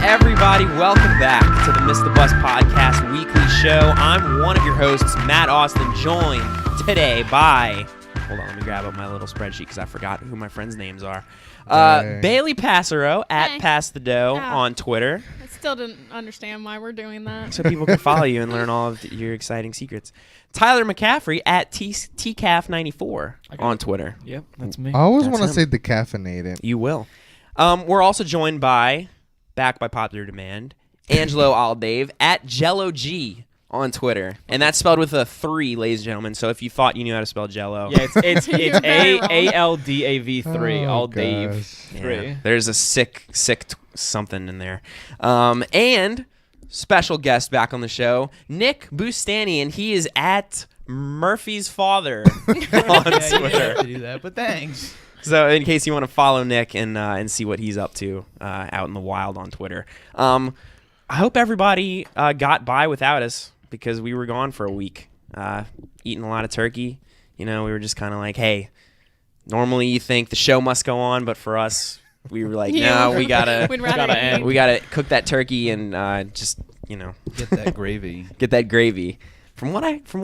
everybody? Welcome back to the Miss the Bus Podcast weekly show. I'm one of your hosts, Matt Austin, joined today by... Hold on, let me grab up my little spreadsheet because I forgot who my friends' names are. Bailey Passero at Pass the Dough on Twitter. I still didn't understand why we're doing that. So people can follow you and learn all of your exciting secrets. Tyler McCaffrey at TCAF94 on Twitter. Yep, that's me. I always want to say decaffeinated. You will. We're also joined by, back by popular demand, Angelo Aldave at Jello G on Twitter. And that's spelled with a 3, ladies and gentlemen. So if you thought you knew how to spell Jello. Yeah, it's ALDAV3, Aldave 3. Yeah, there's a sick something in there. And special guest back on the show, Nick Bustani, and he is at Murphy's Father on Twitter. You have to do that, but thanks. So in case you want to follow Nick and see what he's up to out in the wild on Twitter. I hope everybody got by without us because we were gone for a week, eating a lot of turkey. You know, we were just kind of like, hey, normally you think the show must go on, but for us, we were like, no, we gotta end. We gotta cook that turkey and just, you know, Get that gravy. get that gravy. From what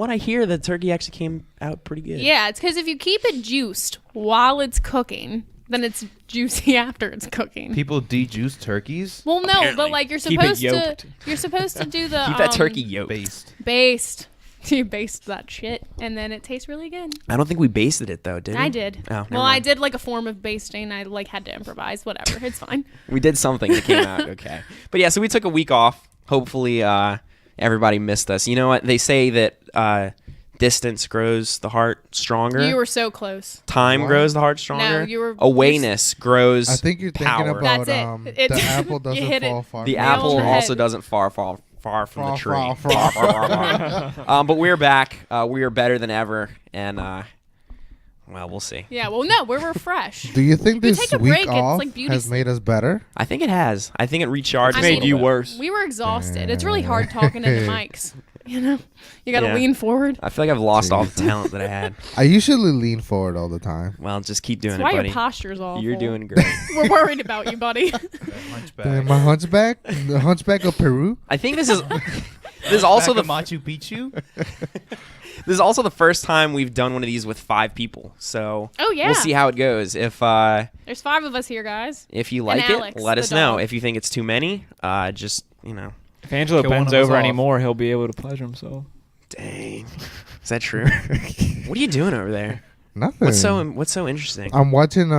I hear, the turkey actually came out pretty good. Yeah, it's because if you keep it juiced while it's cooking, then it's juicy after it's cooking. People de-juice turkeys? Well, no, Apparently. but like you're Keep it supposed to. yolked. You're supposed to do the Keep that turkey yolked. Based. You baste that shit, and then it tastes really good. I don't think we basted it though, did we? I did. Oh, never well, I mind. did like a form of basting. I like had to improvise. Whatever, it's fine. We did something that came out okay. But yeah, so we took a week off. Hopefully everybody missed us. You know what? They say that distance grows the heart stronger. You were so close. Time What? grows the heart stronger. No, you were- Awareness grows I think you're thinking power. about That's it. the apple You doesn't hit it. fall far. The Nail apple on the also head. doesn't fall from the tree. Far. But we're back. We are better than ever. And, well, we'll see. Yeah. Well, no, we're refreshed. Do you think You this take a week break, it's off like beauty has made us better? I think it has. I think it recharged I us mean- a Made you little bit. worse. We were exhausted. It's really hard talking into mics. You know, you got to Yeah. lean forward. I feel like I've lost all the talent that I had. I usually lean forward all the time. Well, just keep doing That's it, why buddy. your posture's awful. You're doing great. We're worried about you, buddy. Hunchback. My hunchback, the hunchback of Peru. I think this is also the Machu Picchu? this is also the first time we've done one of these with 5 people. So Oh, yeah. we'll see how it goes. If There's 5 of us here, guys. if you like Alex, it, let the us know. dog. If you think it's too many, just If Angelo Kill one bends of us over off. anymore, he'll be able to pleasure himself. dang. Is that true? What are you doing over there? Nothing. What's so interesting? I'm watching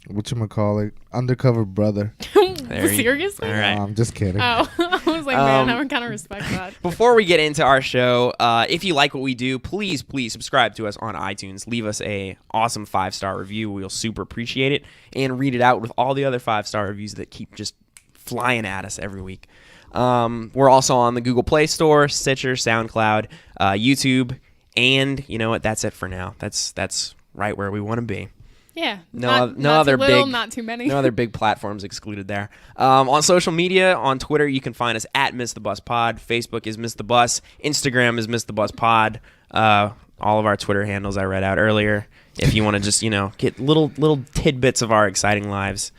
whatchamacallit, Undercover Brother. There you- Seriously? All right. I'm just kidding. Oh, I was like, man, I would kind of respect that. Before we get into our show, if you like what we do, please subscribe to us on iTunes. Leave us a awesome 5-star review. We'll super appreciate it. And read it out with all the other 5-star reviews that keep just flying at us every week. We're also on the Google Play Store, Stitcher, SoundCloud, YouTube. And you know what? That's it for now. That's right where we want to be. Yeah. No not other too little, big- not too many. No other big platforms excluded there. On social media, on Twitter, you can find us at Miss the Bus Pod. Facebook is Miss the Bus. Instagram is Miss the Bus Pod. All of our Twitter handles I read out earlier. If you want to just, get little tidbits of our exciting lives,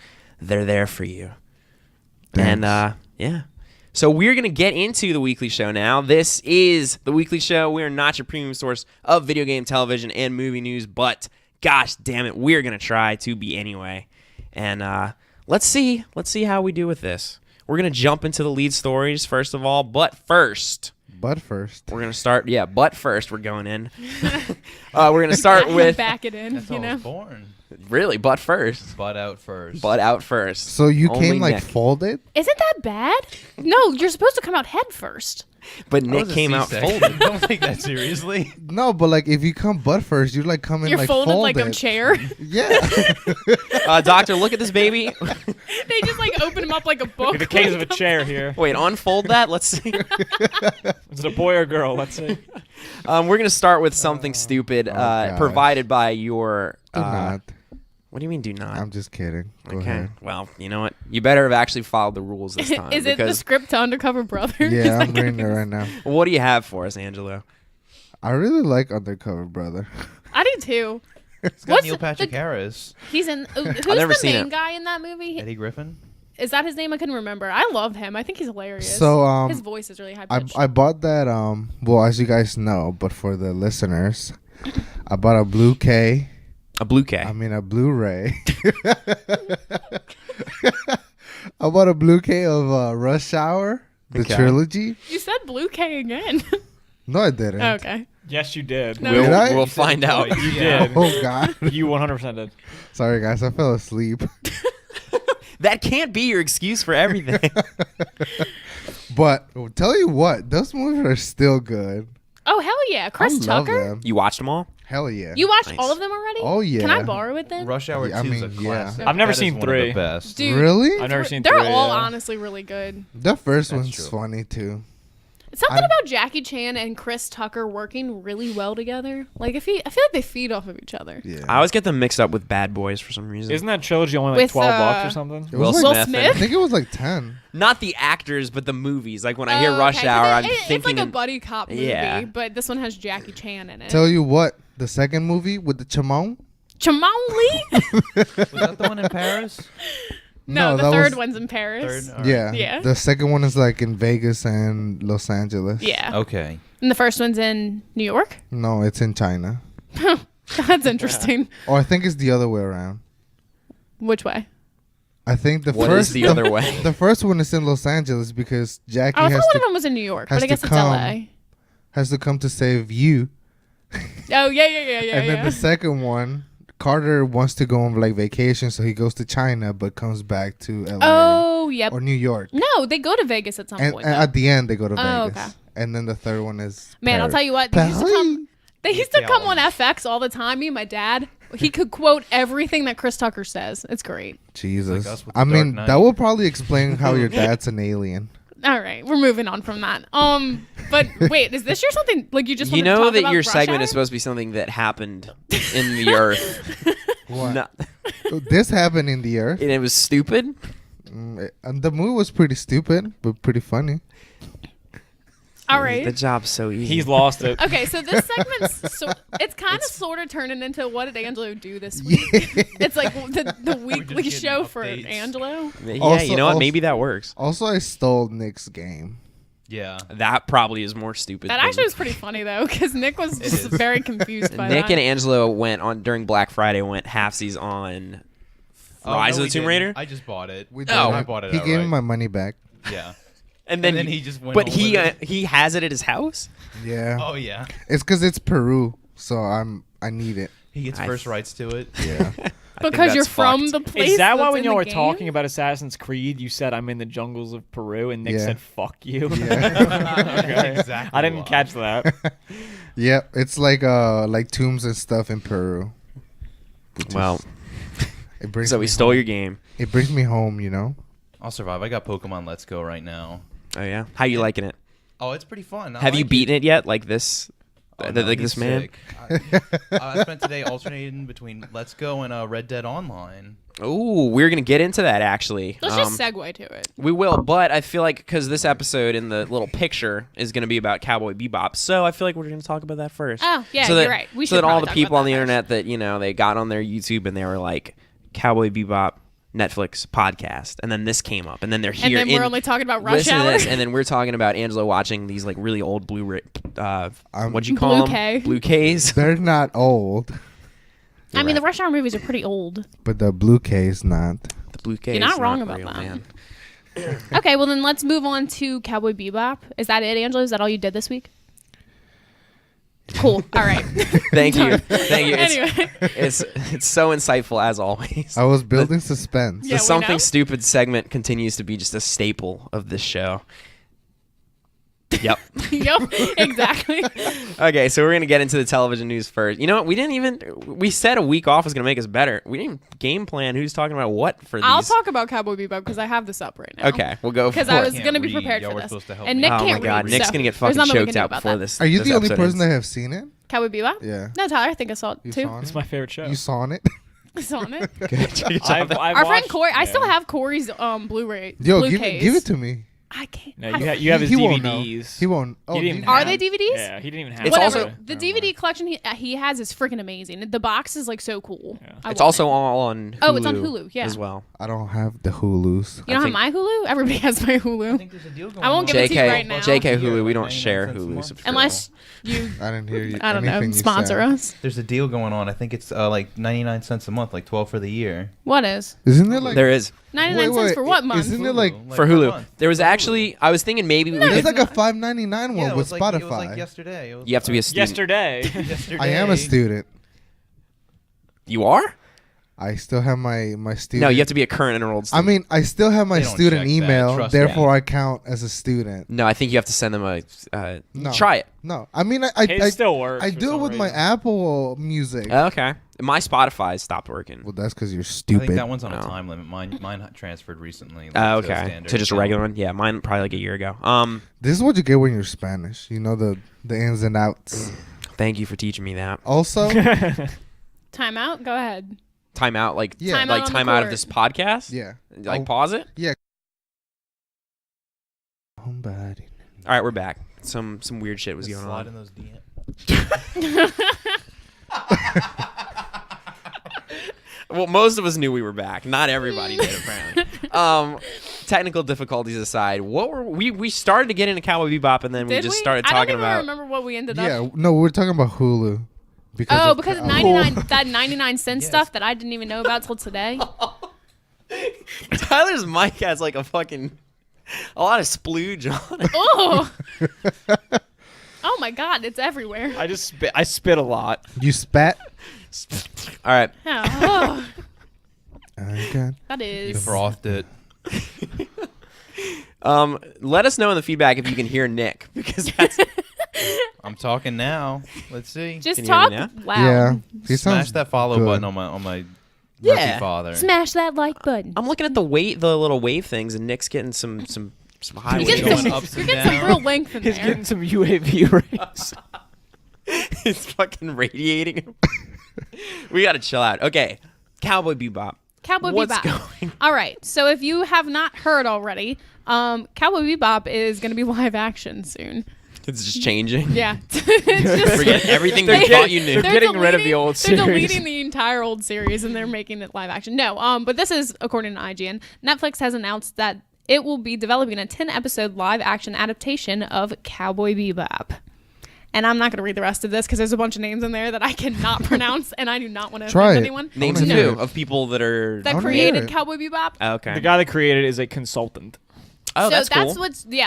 they're there for you. Thanks. And, yeah. So we're going to get into the weekly show now. This is the weekly show. We are not your premium source of video game, television, and movie news, but gosh damn it, we're going to try to be anyway. And let's see how we do with this. We're going to jump into the lead stories first of all, but first, But we're first, going to start, but first we're going in. We're going to start with, back it in, That's you how I know. was born. really, but first. Butt out first. Butt out first. so you Only came like Nick. folded. Isn't that bad? No, you're supposed to come out head first. But That Nick was a came out C-section. folded. Don't take that seriously. No, but like if you come butt first, you like come in You're like folded like a chair. Yeah. Doctor, look at this baby. They just like open him up like a book. The case of a chair here. Wait, unfold that. Let's see. Is it a boy or girl? Let's see. We're going to start with something stupid gosh. provided by your... Do not. What do you mean do not? I'm just kidding. Go Okay. ahead. Well, you know what? You better have actually followed the rules this time. Is it the because script to Undercover Brother? Yeah, I'm reading it right now. what do you have for us, Angelo? I really like Undercover Brother. I do too. It's got What's Neil the- Patrick Harris. He's in. Who's never the seen main it. guy in that movie? Eddie Griffin. Is that his name? I couldn't remember. I love him. I think he's hilarious. So his voice is really high pitched. I bought that well, as you guys know, but for the listeners, I bought a blue K. A blue K. I mean a Blu-ray. I bought a blue K of Rush Hour, the Okay. trilogy. You said Blue K again. No, I didn't. Okay. Yes, you did. No. Did I? We'll find out. You did. Oh God. You 100% did. Sorry guys, I fell asleep. That can't be your excuse for everything. But I'll tell you what, those movies are still good. Oh hell yeah, Chris I love Tucker. them. You watched them all? Hell yeah. You watched Nice. all of them already? Oh, yeah. Can I borrow it then? Rush Hour 2 Yeah, I is a mean, yeah. classic. I've never That is seen one of 3. the best. Dude, Really? I've never seen they're 3. all yeah. honestly really good. The first That's one's true. funny too. Something about Jackie Chan and Chris Tucker working really well together. Like I feel like they feed off of each other. Yeah. I always get them mixed up with Bad Boys for some reason. Isn't that trilogy only like With, $12 or something? It was Will like- Smith. I think it was like 10. Not the actors, but the movies. Like when I hear Oh, Rush okay. Hour, I'm It's thinking like a buddy cop movie, Yeah. but this one has Jackie Chan in it. Tell you what, the second movie with the Chamon. Chamon Lee? Was that the one in Paris? No, the that third was- one's in Paris. Third? All right. Yeah. Yeah. The second one is like in Vegas and Los Angeles. Yeah. Okay. And the first one's in New York? No, it's in China. That's interesting. Or I think it's the other way around. Which way? I think the What first is the other way? The first one is in Los Angeles because Jackie Oh, I thought has one of to them was in New York, has but I to guess it's come. LA. come to save you. Oh, yeah. And then the second one, Carter wants to go on like vacation, so he goes to China but comes back to LA Oh, yep. or New York. No, they go to Vegas at some And point. at the end they go to Oh, Vegas. okay. And then the third one is Man, I'll Paris. tell you what. They used to come on Paris. FX all the time. Me and my dad, he could quote everything that Chris Tucker says. It's great. Jesus. It's like us with the I Dark mean, Knight. that will probably explain how your dad's an alien. All right, we're moving on from that. But wait, is this your something like you just You wanted to know talk that about your Rush segment Hour? is supposed to be something that happened in the earth. What? No- This happened in the earth. and it was stupid. And the movie was pretty stupid, but pretty funny. All right. The job's so easy. He's lost it. Okay, so this segment's it's kind of sort of turning into what did Angelo do this week? It's like the weekly getting show for updates. Angelo. Yeah, Also- you know what? also- Maybe that works. Also, I stole Nick's game. Yeah. That probably is more stupid. That than- actually was pretty funny though, because Nick was just very confused by Nick that. and Angelo went on during Black Friday. Went halfsies on Rise of the Tomb Raider, I just bought it. We Oh. I bought it He gave me outright. my money back. Yeah. and then he just went. But on he with it. he has it at his house. Yeah. Oh yeah. It's because it's Peru, so I need it. He gets I first th- rights to it. Yeah. I think because you're that's from fucked. the place. Is that why that's when in y'all the were game? talking about Assassin's Creed, you said I'm in the jungles of Peru, and Nick Yeah. said "fuck you"? Yeah. Okay. Exactly I didn't why. catch that. Yeah, it's like tombs and stuff in Peru. Which Well, is- it brings so me we stole home. your game. It brings me home, you know. I'll survive. I got Pokemon Let's Go right now. Oh yeah, how you liking it? Oh, it's pretty fun. Have you beaten it yet? Like this? Oh, like no, this he's man? sick. I spent today alternating between Let's Go and Red Dead Online. Oh, we're gonna get into that actually. Let's just segue to it. We will, but I feel like because this episode in the little picture is going to be about Cowboy Bebop, so I feel like we're going to talk about that first. Oh, yeah, so that, you're right. We so should that all probably the talk people about on the that internet that they got on their YouTube and they were like Cowboy Bebop Netflix podcast, and then this came up, and then they're here. And then we're only talking about Rush listen to Hour. this, and then we're talking about Angelo watching these like really old Blu-ray. What'd you Blue call K. them? Blue Ks. They're not old, I mean, the Rush Hour movies are pretty old. but the blue K is not. The Blue Ks. You're not wrong about real, that. man. Okay, well then let's move on to Cowboy Bebop. Is that it, Angelo? Is that all you did this week? Cool. All right. Thank you. Done. Thank you. Anyway. It's so insightful as always. I was building suspense. Yeah, The we something know. stupid segment continues to be just a staple of this show. Yep. Yep, exactly. Okay, so we're gonna get into the television news first. You know what? We said a week off was gonna make us better. We didn't even game plan who's talking about what for these. I'll talk about Cowboy Bebop because I have this up right now. Okay, we'll go for Because I it. was Can't going to be read. prepared Y'all for were this. supposed to help And me. Nick Oh can't my god, read, Nick's so gonna get there's fucking nothing we choked can do out about before that. this. Are you this the only episode person ends. that have seen it? Cowboy Bebop? Yeah. No, Tyler, I think I saw it You too. saw It's it? my favorite show. You saw it? It's on it. Good job. I've Our friend watched- Corey, I still yeah. have Corey's Blu-ray. Yo, Blue give case. it to me. I can't. No, you have his He won't know. DVDs. He won't. Oh, He didn't even Are have- they DVDs? Yeah, he didn't even have. It's them. also- Whatever. The DVD collection he has is freaking amazing. The box is like so cool. Yeah. I It's want also it. all on Hulu. Oh, it's on Hulu, yeah. as well. I don't have the Hulus. You don't think- have my Hulu? Everybody has my I Hulu. think there's a deal going I won't on. give it to you JK, right now. JK Hulu, we Like don't 99 share cents a Hulu month. subscription. Unless you, I didn't hear you. I don't know, anything you sponsor said. us. There's a deal going on. I think it's like 99 cents a month, like 12 for the year. What is? Isn't it like there is 99 cents for what month? Isn't it like for per Hulu. month. There was actually I was thinking maybe we there's could. like a $5.99 one Yeah, it with was Spotify? Like, it was like yesterday. It was You have to be a student. Yesterday. yesterday. I am a student. You are? I still have my student. No, you have to be a current enrolled I student. mean, I still have my They don't student check that, email. trust Therefore, I count as a student. No, I think you have to send them a. No. Try it. No, I mean, It I still works. I for do it some with my reason. Apple Music. Okay. My Spotify stopped working. Well, that's because you're I stupid. think that one's on a No. time limit. Mine transferred recently. like, Oh, to a okay. standard To just a account. regular one? Yeah, mine probably like a year ago. This is what you get when you're Spanish. You know the ins and outs. Thank you for teaching me that. Also, Time out? Go ahead. Time out, like Yeah. Time like out on the time out of court. this podcast. yeah. Like Oh. pause it. Somebody. All right, we're back. Some weird shit was Just going slide on. in those DM. Well, most of us knew we were back. Not everybody did, apparently. Technical difficulties aside, what were we started to get into Cowboy Bebop, and then we Did just we? started I talking don't even about. remember what we ended up. Yeah. No, we're talking about Hulu. Oh, of because of Cow- 99 that 99 cent Yes. stuff that I didn't even know about till today. Tyler's mic has like a lot of splooge on it. Oh. Oh my god, it's everywhere. I spit a lot. You spat. All right. Oh, Okay. that You is. frothed it. Let us know in the feedback if you can hear Nick, because that's I'm talking now. Let's see. Just Can you hear talk me loud. Yeah. He Smash sounds that follow good. button on my Yeah. rookie father. Smash that like button. I'm looking at the little wave things, and Nick's getting some high You're wave getting going. some, ups you're and getting some down. real length in He's there. getting some UAV rays. It's fucking radiating him. We gotta chill out. Okay, Cowboy Bebop. Cowboy What's Bebop. going? All right. So if you have not heard already, Cowboy Bebop is going to be live action soon. It's just changing. Yeah. It's just- Forget everything They- they thought you knew. they're getting rid of the deleting- old They're series. deleting the entire old series and they're making it live action. No, but this is according to IGN. Netflix has announced that it will be developing a 10-episode live action adaptation of Cowboy Bebop. And I'm not going to read the rest of this because there's a bunch of names in there that I cannot pronounce, and I do not want to Try offend it. anyone. Names I of wanna hear who? it. Of people that are. That wanna hear created it. Cowboy Bebop. Okay. The guy that created it is a consultant. Oh, So that's cool.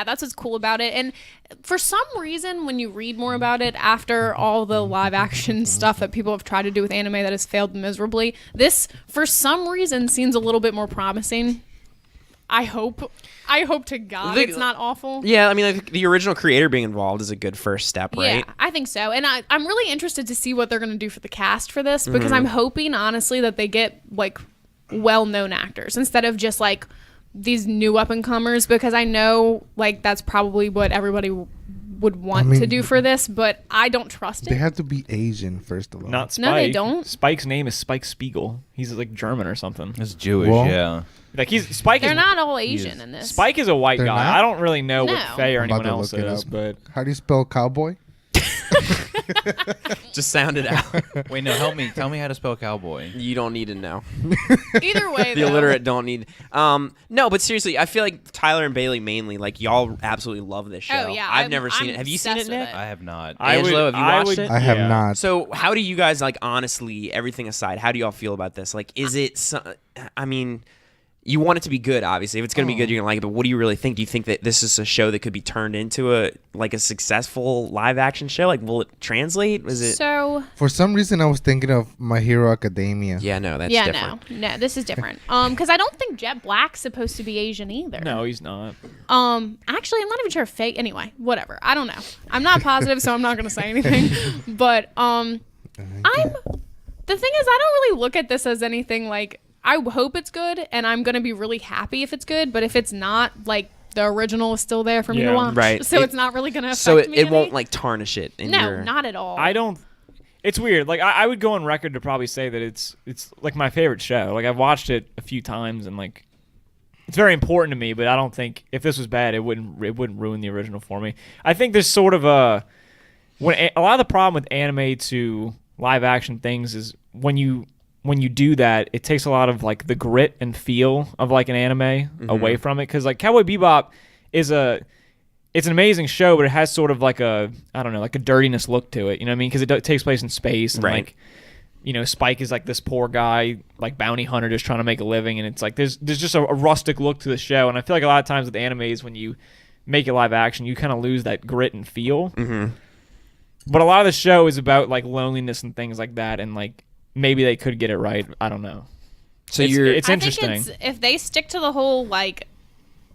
that's what's cool about it. And for some reason, when you read more about it after all the live action stuff that people have tried to do with anime that has failed miserably, this for some reason seems a little bit more promising. I hope to God it's not awful. Yeah, I mean, like, the original creator being involved is a good first step, right? Yeah, I think so. And I'm really interested to see what they're going to do for the cast for this because Mm-hmm. I'm hoping, honestly, that they get, like, well-known actors instead of just, like, these new up-and-comers because I know, like, that's probably what everybody would want to mean, do for this, but I don't trust They it. have to be Asian first of all. Not Spike. No, they don't. Spike's name is Spike Spiegel. He's like German or something. It's Jewish, Well- yeah. Like Spike They're is not all Asian in this. Spike is a white They're guy. not? I don't really know No. what Faye or I'm about anyone to else look it is, up. but How do you spell cowboy? Just sound it out. Wait, no, help me. Tell me how to spell cowboy. You don't need to know. Either way, The though. illiterate don't need. No, but seriously, I feel like Tyler and Bailey mainly, like, y'all absolutely love this show. Oh, yeah. I've never seen I'm it. Have you seen it, obsessed with Nick? it. I have not. Angelo, have you watched it? I have yeah. not. So, how do you guys, like, honestly, everything aside, how do y'all feel about this? Like, is it? I mean, you want it to be good, obviously. If it's gonna be good, you're gonna like it. But what do you really think? Do you think that this is a show that could be turned into a successful live action show? Like, will it translate? Is it? So For some reason, I was thinking of My Hero Academia. Yeah, no, that's yeah, different. no, this is different. Because I don't think Jet Black's supposed to be Asian either. no, he's not. Actually, I'm not even sure if fake. Anyway, whatever. I don't know. I'm not positive, so I'm not gonna say anything. But I'm. The thing is, I don't really look at this as anything like. I hope it's good, and I'm gonna be really happy if it's good. But if it's not, like the original is still there for me to Yeah. watch, Right. So It- it's not really gonna affect So me. it won't any. like tarnish it. In No, your... not at all. I don't. It's weird. Like I would go on record to probably say that it's like my favorite show. Like I've watched it a few times and like it's very important to me, but I don't think if this was bad, it wouldn't ruin the original for me. I think there's sort of a lot of the problem with anime to live action things is when you do that, it takes a lot of like the grit and feel of like an anime away from it. Because like Cowboy Bebop it's an amazing show, but it has sort of like a dirtiness look to it. You know what I mean? Because it takes place in space, and like, you know, Spike is like this poor guy, like bounty hunter, just trying to make a living, and it's like there's just a rustic look to the show. And I feel like a lot of times with animes, when you make it live action, you kind of lose that grit and feel. But a lot of the show is about like loneliness and things like that, and like maybe they could get it right. I don't know. So it's interesting. I think if they stick to the whole like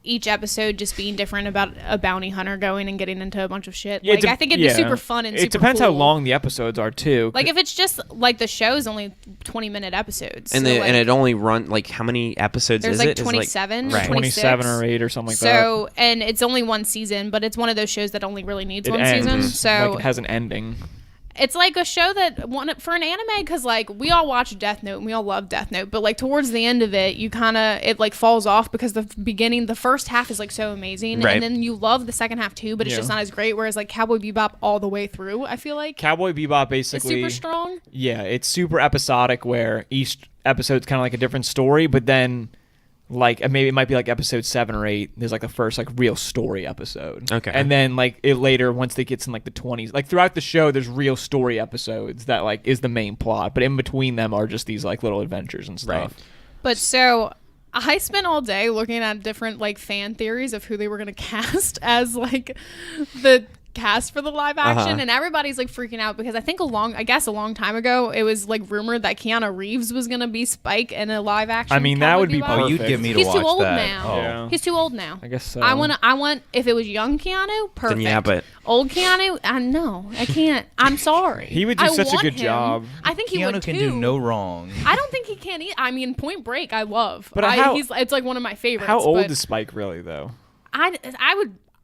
each episode just being different about a bounty hunter going and getting into a bunch of shit. Like, I think it'd be super fun and super It depends cool. how long the episodes are, too. Like, if it's just, like, the show's only 20-minute episodes. And, so, and it only run, like, how many episodes is like it? There's, like, 27 or 26. 27 or 8 or something like that. So, and it's only one season, but it's one of those shows that only really needs one season. So like, it has an ending. It's like a show that for an anime, because like we all watch Death Note and we all love Death Note, but like towards the end of it, it like falls off because the first half is like so amazing, and then you love the second half too, but it's just not as great. Whereas like Cowboy Bebop all the way through, I feel like Cowboy Bebop basically is super strong. Yeah, it's super episodic where each episode's kind of like a different story, but then like maybe it might be like episode 7 or 8. There's like the first like real story episode. Okay. And then like it later, once they get in like the 20s, like throughout the show, there's real story episodes that like is the main plot, but in between them are just these like little adventures and stuff. Right. But so I spent all day looking at different like fan theories of who they were gonna cast as like the cast for the live action, and everybody's like freaking out because I think a long time ago it was like rumored that Keanu Reeves was gonna be Spike in a live action. I mean, that would be perfect. Oh, you'd get me to He's watch too old that. now. Oh. Yeah. He's too old now. I guess so. I want if it was young Keanu, perfect. Then yeah, but old Keanu, I can't. I'm sorry. He would do I such a want good him. job. I think he Keanu would can too. do no wrong. I don't think he can either. I mean, Point Break, I love. But it's like one of my favorites. How old but is Spike really though?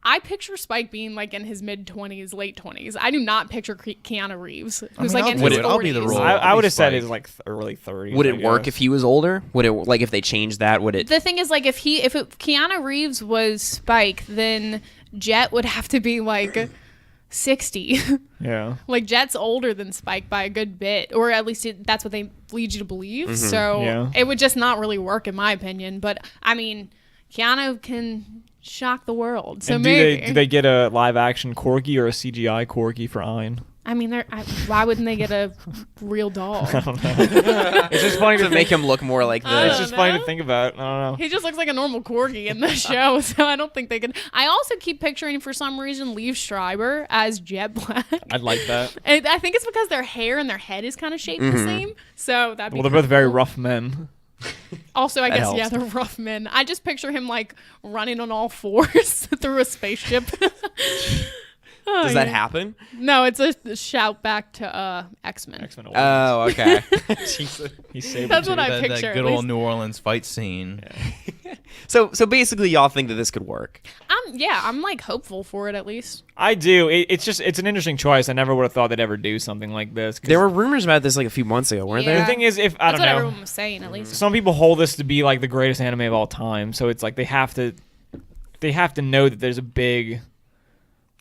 I picture Spike being like in his mid-20s, late 20s. I do not picture Keanu Reeves, who's like in his 40s. I'll be the role. I would have said Spike. it's like early 30s. would it work if he was older? Would it like if they changed that? Would it? The thing is, like, if Keanu Reeves was Spike, then Jet would have to be like 60. Yeah. Like Jet's older than Spike by a good bit, or at least that's what they lead you to believe. So it would just not really work, in my opinion. But I mean, Keanu can shock the world. So and maybe do they get a live action Corgi or a CGI Corgi for Ein? I mean, why wouldn't they get a real doll? I don't know. It's just funny to make him look more like the. It's just funny to think about. I don't know. He just looks like a normal corgi in the show, so I don't think they could. I also keep picturing, for some reason, Liev Schreiber as Jet Black. I'd like that. And I think it's because their hair and their head is kind of shaped the same. So that'd be. Well, they're both very rough men. Also, I guess helps. they're rough men. I just picture him like running on all fours through a spaceship. Does that happen? No, it's a shout back to X-Men. X-Men. Oh, okay. Jesus. He's Sabretooth. That's what I That picture. good at old least. New Orleans fight scene. So basically, y'all think that this could work. I'm like hopeful for it at least. I do. It's an interesting choice. I never would have thought they'd ever do something like this. 'Cause There were rumors about this like a few months ago, weren't Yeah. The there? thing is, if I That's don't what know, everyone was saying at least. some people hold this to be like the greatest anime of all time. So it's like they have to know that there's a big.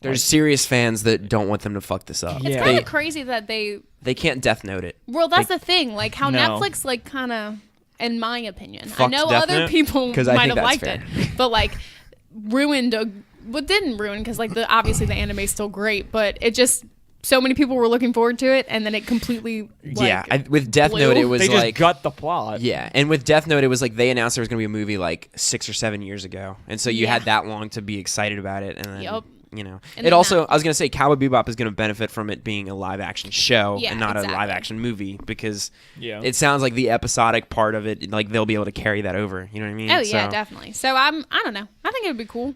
There's serious fans that don't want them to fuck this up. It's Yeah. kind of crazy that they. They can't Death Note it. Well, that's the thing. Like how No. Netflix, like, kind of, in my opinion, I Fucked know Death other Note? people 'Cause I might think have that's liked fair. it, but like ruined. Didn't ruin because like obviously the anime's still great, but it just so many people were looking forward to it, and then it completely. Like, with Death blew. Note, it was They just like gut the plot. yeah, and with Death Note, it was like they announced there was going to be a movie like 6 or 7 years ago, and so you Yeah. had that long to be excited about it, and then Yep. you know, And it then also that- I was going to say Cowboy Bebop is going to benefit from it being a live action show Yeah, and not a exactly. live action movie because Yeah. it sounds like the episodic part of it, like they'll be able to carry that over. You know what I mean? Oh yeah, So- definitely. So I don't know. I think it would be cool.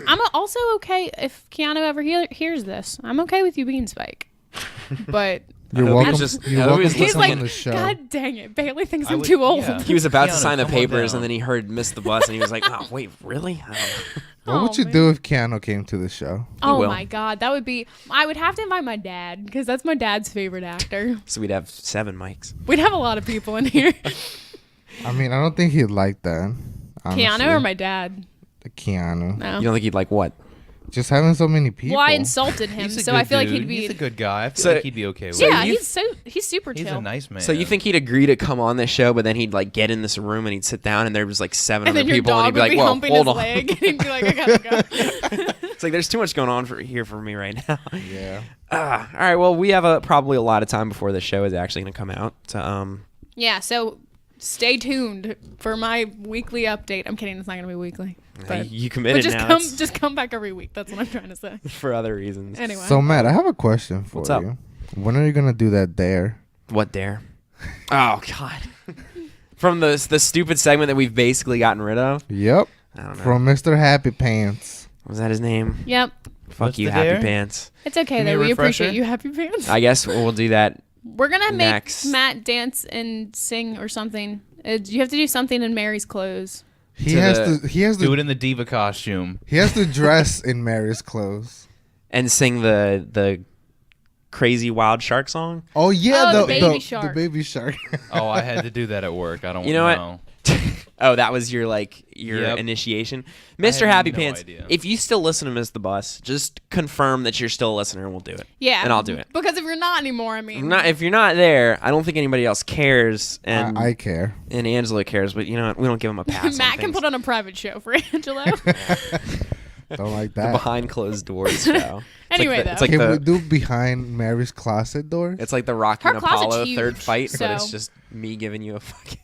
I'm also okay if Keanu ever hears this. I'm okay with you being Spike, but. You're I hope welcome. he's just- You're I hope welcome he's to He's come like, on the show. God dang it, Bailey thinks I I'm would- too old. yeah. He was about to Keanu, sign the come on papers, down. and then he heard miss the bus, and he was like, "Oh wait, really?" I don't know. What would you man. do if Keanu came to the show? Oh will. my god, that would be. I would have to invite my dad because that's my dad's favorite actor. So we'd have 7 mics. We'd have a lot of people in here. I mean, I don't think he'd like that. Keanu or my dad? Keanu. No. You don't think he'd like what? Just having so many people. Well, I insulted him, He's a so good I feel like dude. he'd be. He's a good guy. I feel So- like he'd be okay with Yeah, it. he's super He's chill. a nice man. So you think he'd agree to come on this show, but then he'd like get in this room and he'd sit down and there was like 7 And other then your people and he'd dog be would like, be "Well, humping hold his on." leg, and he'd be like, "I gotta go." It's like there's too much going on here for me right now. Yeah. All right, well, we have probably a lot of time before the show is actually going to come out. So, Yeah, so stay tuned for my weekly update. I'm kidding, it's not gonna be weekly. But, you but committed just now. come It's just come back every week. That's what I'm trying to say. for other reasons. Anyway. So Matt, I have a question for What's up? you. When are you gonna do that dare? What dare? Oh God! From the stupid segment that we've basically gotten rid of. Yep. I don't know. From Mr. Happy Pants. Was that his name? Yep. Fuck What's you, the Happy dare? Pants. It's okay Give me though. a We refresher. appreciate you, Happy Pants. I guess we'll do that. We're gonna make Next. Matt dance and sing or something. You have to do something in Mary's clothes. He To has the- to. He has Do it to. in the diva costume. He has to dress in Mary's clothes. And sing the crazy wild shark song. Oh yeah, Oh, the baby shark. The baby shark. Oh, I had to do that at work. I don't You know what? know. Oh, that was your Yep. initiation, I Mr. had Happy no Pants. idea. If you still listen to Miss the Bus, just confirm that you're still a listener, and we'll do it. Yeah. And I'll do it. Because if you're not anymore, I mean. If you're not there, I don't think anybody else cares, and I care. and Angela cares, but you know what? We don't give them a pass. Matt can put on a private show for Angelo. Don't like the that. behind closed doors show. Anyway, it's though. like Can we the do behind Mary's closet door? it's like the Rocky Her and closet's Apollo huge, third fight, but it's so- just me giving you a fucking.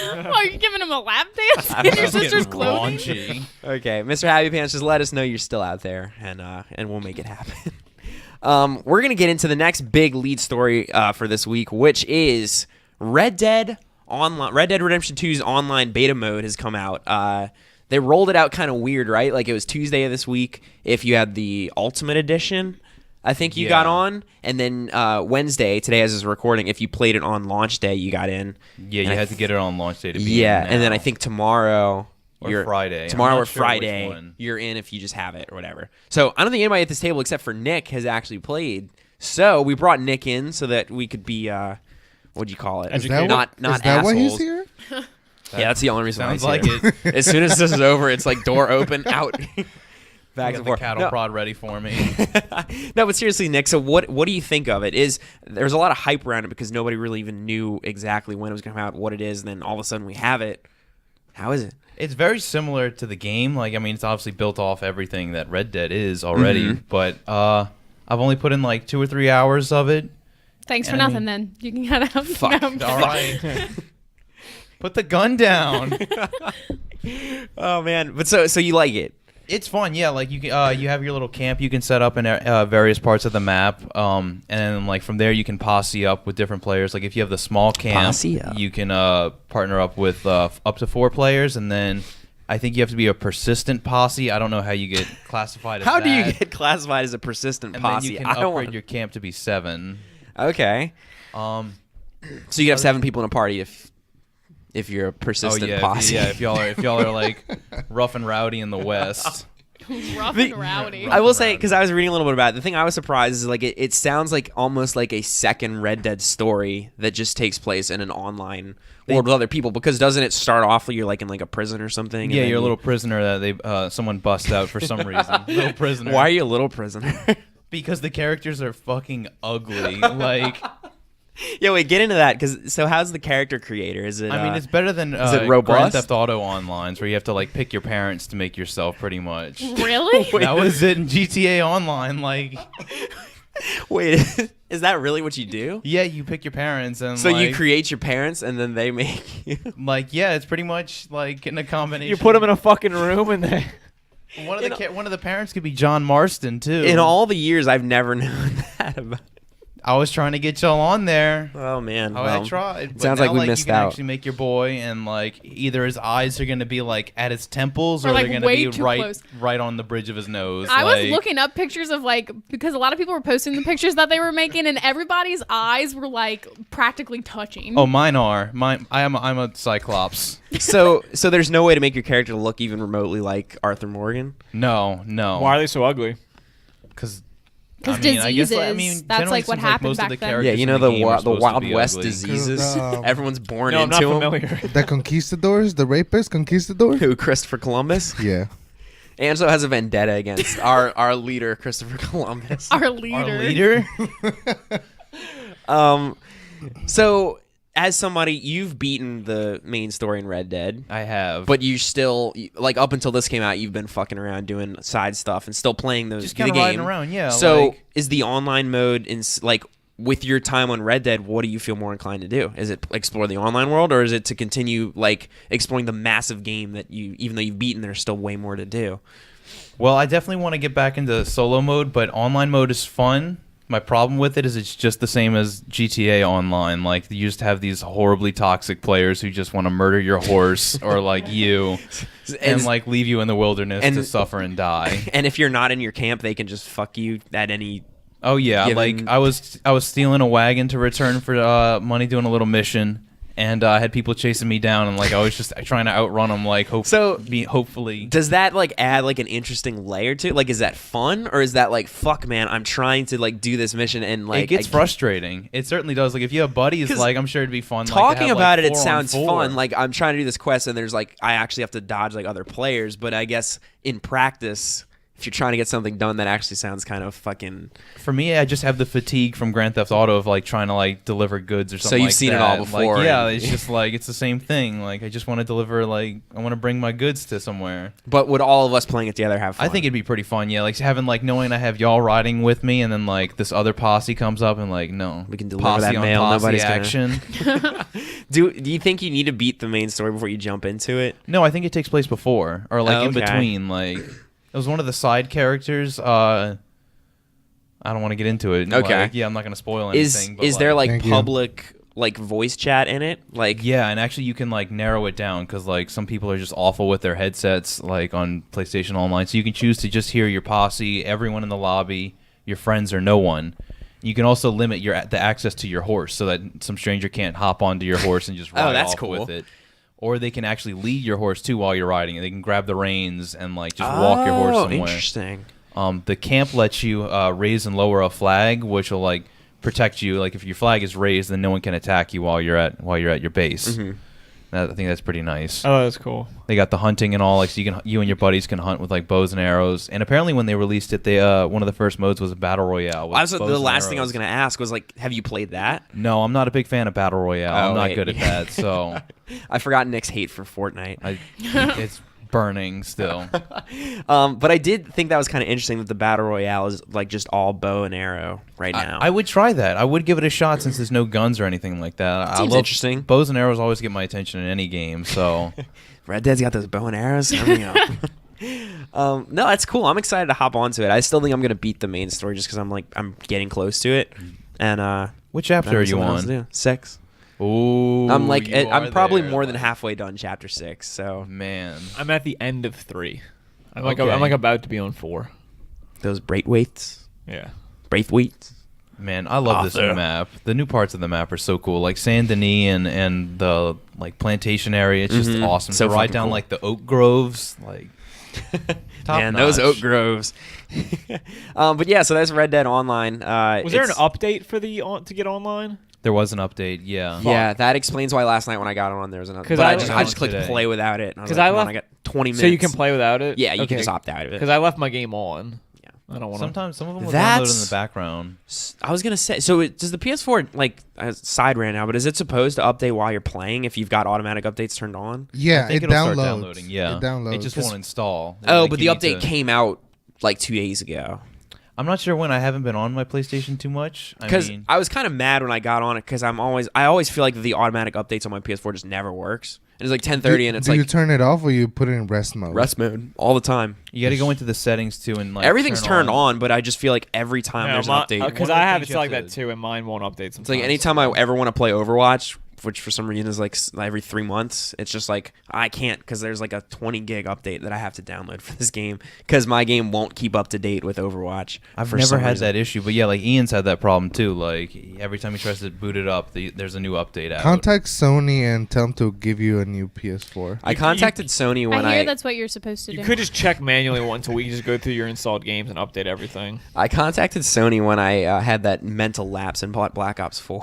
Oh, you're giving him a lap dance I in don't your know. sister's Getting clothing? raunchy. Okay, Mr. Happy Pants, just let us know you're still out there, and we'll make it happen. We're gonna get into the next big lead story for this week, which is Red Dead Redemption 2's online beta mode has come out. They rolled it out kind of weird, right? Like it was Tuesday of this week if you had the Ultimate Edition. I think you got Yeah. on, and then Wednesday, today as is recording, if you played it on launch day, you got in. Yeah, And you I had to get it on launch day to be Yeah, in and then now. I think tomorrow Or Friday. I'm Tomorrow not or sure which Friday, one. you're in if you just have it or whatever. So I don't think anybody at this table except for Nick has actually played. So we brought Nick in so that we could be what'd you call it? Is that not is that why he's assholes. here? Yeah, that's the only reason why Sounds he's like here. it. As soon as this is over, it's like door open, out. Back Back got and the forth. cattle No. prod ready for me. No, but seriously, Nick. So what do you think of it? There's a lot of hype around it because nobody really even knew exactly when it was going to come out, what it is, and then all of a sudden we have it. How is it? It's very similar to the game. Like, I mean, it's obviously built off everything that Red Dead is already. Mm-hmm. But I've only put in like 2 or 3 hours of it. Thanks for Yeah, I nothing then. You can get out. Fuck. No, I'm All kidding. right. Put the gun down. Oh man, but so you like it? It's fun, yeah. Like you can, you have your little camp you can set up in various parts of the map, and then like from there you can posse up with different players. Like if you have the small camp, Posse up. you can partner up with up to 4 players, and then I think you have to be a persistent posse. I don't know how you get classified as How do you that. get classified as a persistent And posse? then you can I don't upgrade want. your camp to be 7. Okay, Um, so you can have 7 people in a party if you're a persistent posse. if y'all are like rough and rowdy in the West. Rough The- and rowdy. I will say, because I was reading a little bit about it, the thing I was surprised is like it sounds like almost like a second Red Dead story that just takes place in an online world with other people. Because doesn't it start off you're like in like a prison or something? and Yeah, then you're a you- little prisoner that they someone busts out for some reason. Little prisoner. Why are you a little prisoner? Because the characters are fucking ugly. Like, Yeah, wait, get into that. Because so how's the character creator? Is it? I mean, it's better than is it Grand robust? Theft Auto Online's, where you have to like pick your parents to make yourself, pretty much. Really? That was it in GTA Online. Like, wait, is that really what you do? yeah, you pick your parents, and So you like, create your parents and then they make you. like, yeah, it's pretty much like in a combination. You put them in a fucking room and they. one of one of the parents could be John Marston too. In all the years, I've never known that about. I was trying to get y'all on there. Oh man, Oh, well, I tried. But sounds now, like we missed you can out. actually make your boy, and like either his eyes are going to be like at his temples, Or, or like, they're going way to be too right, close. right on the bridge of his nose. I was like- looking up pictures of like because a lot of people were posting the pictures that they were making, and everybody's eyes were like practically touching. Oh, mine are. I'm a Cyclops. So there's no way to make your character look even remotely like Arthur Morgan. No, Why are they so ugly? because Because I mean, I guess, diseases, that's generally like what seems like happened most of back the then. characters Yeah, you in know the game are the supposed to Wild be West ugly. diseases. Everyone's born No, I'm into not 'em. familiar. The conquistadors, the rapists, conquistadors. Who, Christopher Columbus? Yeah. Anzo has a vendetta against our leader, Christopher Columbus. Our leader. Our leader? So, as somebody, you've beaten the main story in Red Dead, I have. but you still, like, up until this came out, you've been fucking around doing side stuff and still playing just the kind of game. riding around, yeah. So, like, is the online mode like with your time on Red Dead? What do you feel more inclined to do? Is it explore the online world, or is it to continue like exploring the massive game that you, even though you've beaten, there's still way more to do? well, I definitely want to get back into solo mode, but online mode is fun. My problem with it is it's just the same as GTA Online. Like, you just have these horribly toxic players who just want to murder your horse or, like, you and, like, leave you in the wilderness to suffer and die. And if you're not in your camp, they can just fuck you at any. Oh, yeah. Given- Like, I was stealing a wagon to return for money doing a little mission. And I had people chasing me down, and like I was just trying to outrun them. Like, hopefully. Does that like add like an interesting layer to it? Like, is that fun, or is that like, fuck, man, I'm trying to like do this mission and like It gets frustrating. It certainly does. Like, if you have buddies, like, I'm sure it'd be fun. Talking like, to have, about like, it 4 on sounds 4. fun. Like, I'm trying to do this quest, and there's like I actually have to dodge like other players. But I guess in practice, if you're trying to get something done, that actually sounds kind of fucking. For me, I just have the fatigue from Grand Theft Auto of like trying to like deliver goods or something. So you've like seen it that. all before, Like, yeah, and- it's just like it's the same thing. Like, I just want to deliver. Like, I want to bring my goods to somewhere. But would all of us playing it together have fun? I think it'd be pretty fun. Yeah, like having like knowing I have y'all riding with me, and then like this other posse comes up and like no, We can deliver posse that on mail, posse nobody's gonna- action. Do you think you need to beat the main story before you jump into it? No, I think it takes place before or like in Okay. between. Like, it was one of the side characters. I don't want to get into it. Okay. Like, yeah, I'm not going to spoil anything. Is but, there like Thank you. public like voice chat in it? Like, Yeah, and actually you can like narrow it down because like some people are just awful with their headsets, like on PlayStation Online. So you can choose to just hear your posse, everyone in the lobby, your friends, or no one. You can also limit the access to your horse so that some stranger can't hop onto your horse and just ride that's off cool. with it. Or they can actually lead your horse too while you're riding, and they can grab the reins and like just walk your horse somewhere. Interesting. The camp lets you raise and lower a flag, which will like protect you. Like if your flag is raised, then no one can attack you while you're at your base. Mm-hmm. I think that's pretty nice. Oh, that's cool. They got the hunting and all, like so you and your buddies can hunt with like bows and arrows. And apparently, when they released it, they one of the first modes was a battle royale. With The bows and last thing I was arrows. going to ask was like, have you played that? No, I'm not a big fan of battle royale. I'm not wait. good at that. So I forgot Nick's hate for Fortnite. it's burning still. But I did think that was kind of interesting that the battle royale is like just all bow and arrow right now. I would try that. I would give it a shot since there's no guns or anything like that. Seems interesting. Bows and arrows always get my attention in any game. So Red Dead's got those bow and arrows. I mean, no, that's cool. I'm excited to hop onto it. I still think I'm gonna beat the main story just because I'm getting close to it. And which chapter are you on? 6. Ooh, I'm like you I'm are probably there, more than like, halfway done chapter 6. So Man, I'm at the end of 3. I'm like Okay. I'm like about to be on 4. those Braithwaites, Yeah. Braithwaites. man, I love this new Arthur. map. The new parts of the map are so cool, like Saint Denis and the like plantation area. It's just Mhm. awesome. So to ride fucking down cool. like the oak groves, like top Man, those notch. oak groves. But yeah, so that's Red Dead Online. Was there an it's- update for to get online? There was an update, yeah. Yeah, that explains why last night when I got on there was another. 'Cause But I I just was clicked today. play without it. And I was 'Cause like, I come on, left- I got 20 minutes. So you can play without it? Yeah, you Okay. can just opt out of it. Because I left my game on. Yeah. I don't want to. Sometimes some of them will download That's- in the background. I was gonna say, so does the PS4 like side ran now? But is it supposed to update while you're playing if you've got automatic updates turned on? Yeah, I think it it'll start downloads. downloading. Yeah, It downloads. It just won't install. Oh, Like, but you the need update to- came out like 2 days ago. I'm not sure when. I haven't been on my PlayStation too much. Because I mean, I was kind of mad when I got on it because I always feel like the automatic updates on my PS4 just never works. And it's like 10:30 and it's do you like turn it off or you put it in rest mode? rest mode all the time. you got to go into the settings too and like Everything's turn turned on, but I just feel like every time there's an update. Because One of I the have things it you like have that to- too, and mine won't update sometimes. It's like anytime I ever want to play Overwatch, which for some reason is like every 3 months. It's just like I can't because there's like a 20 gig update that I have to download for this game because my game won't keep up to date with Overwatch. I've never had that issue, but yeah, like Ian's had that problem too. Like every time he tries to boot it up, there's a new update out. Contact Sony and tell them to give you a new PS4. I contacted Sony when I hear that's what you're supposed to do. You could just check manually once a week. You just go through your installed games and update everything. I contacted Sony when I had that mental lapse and bought Black Ops 4.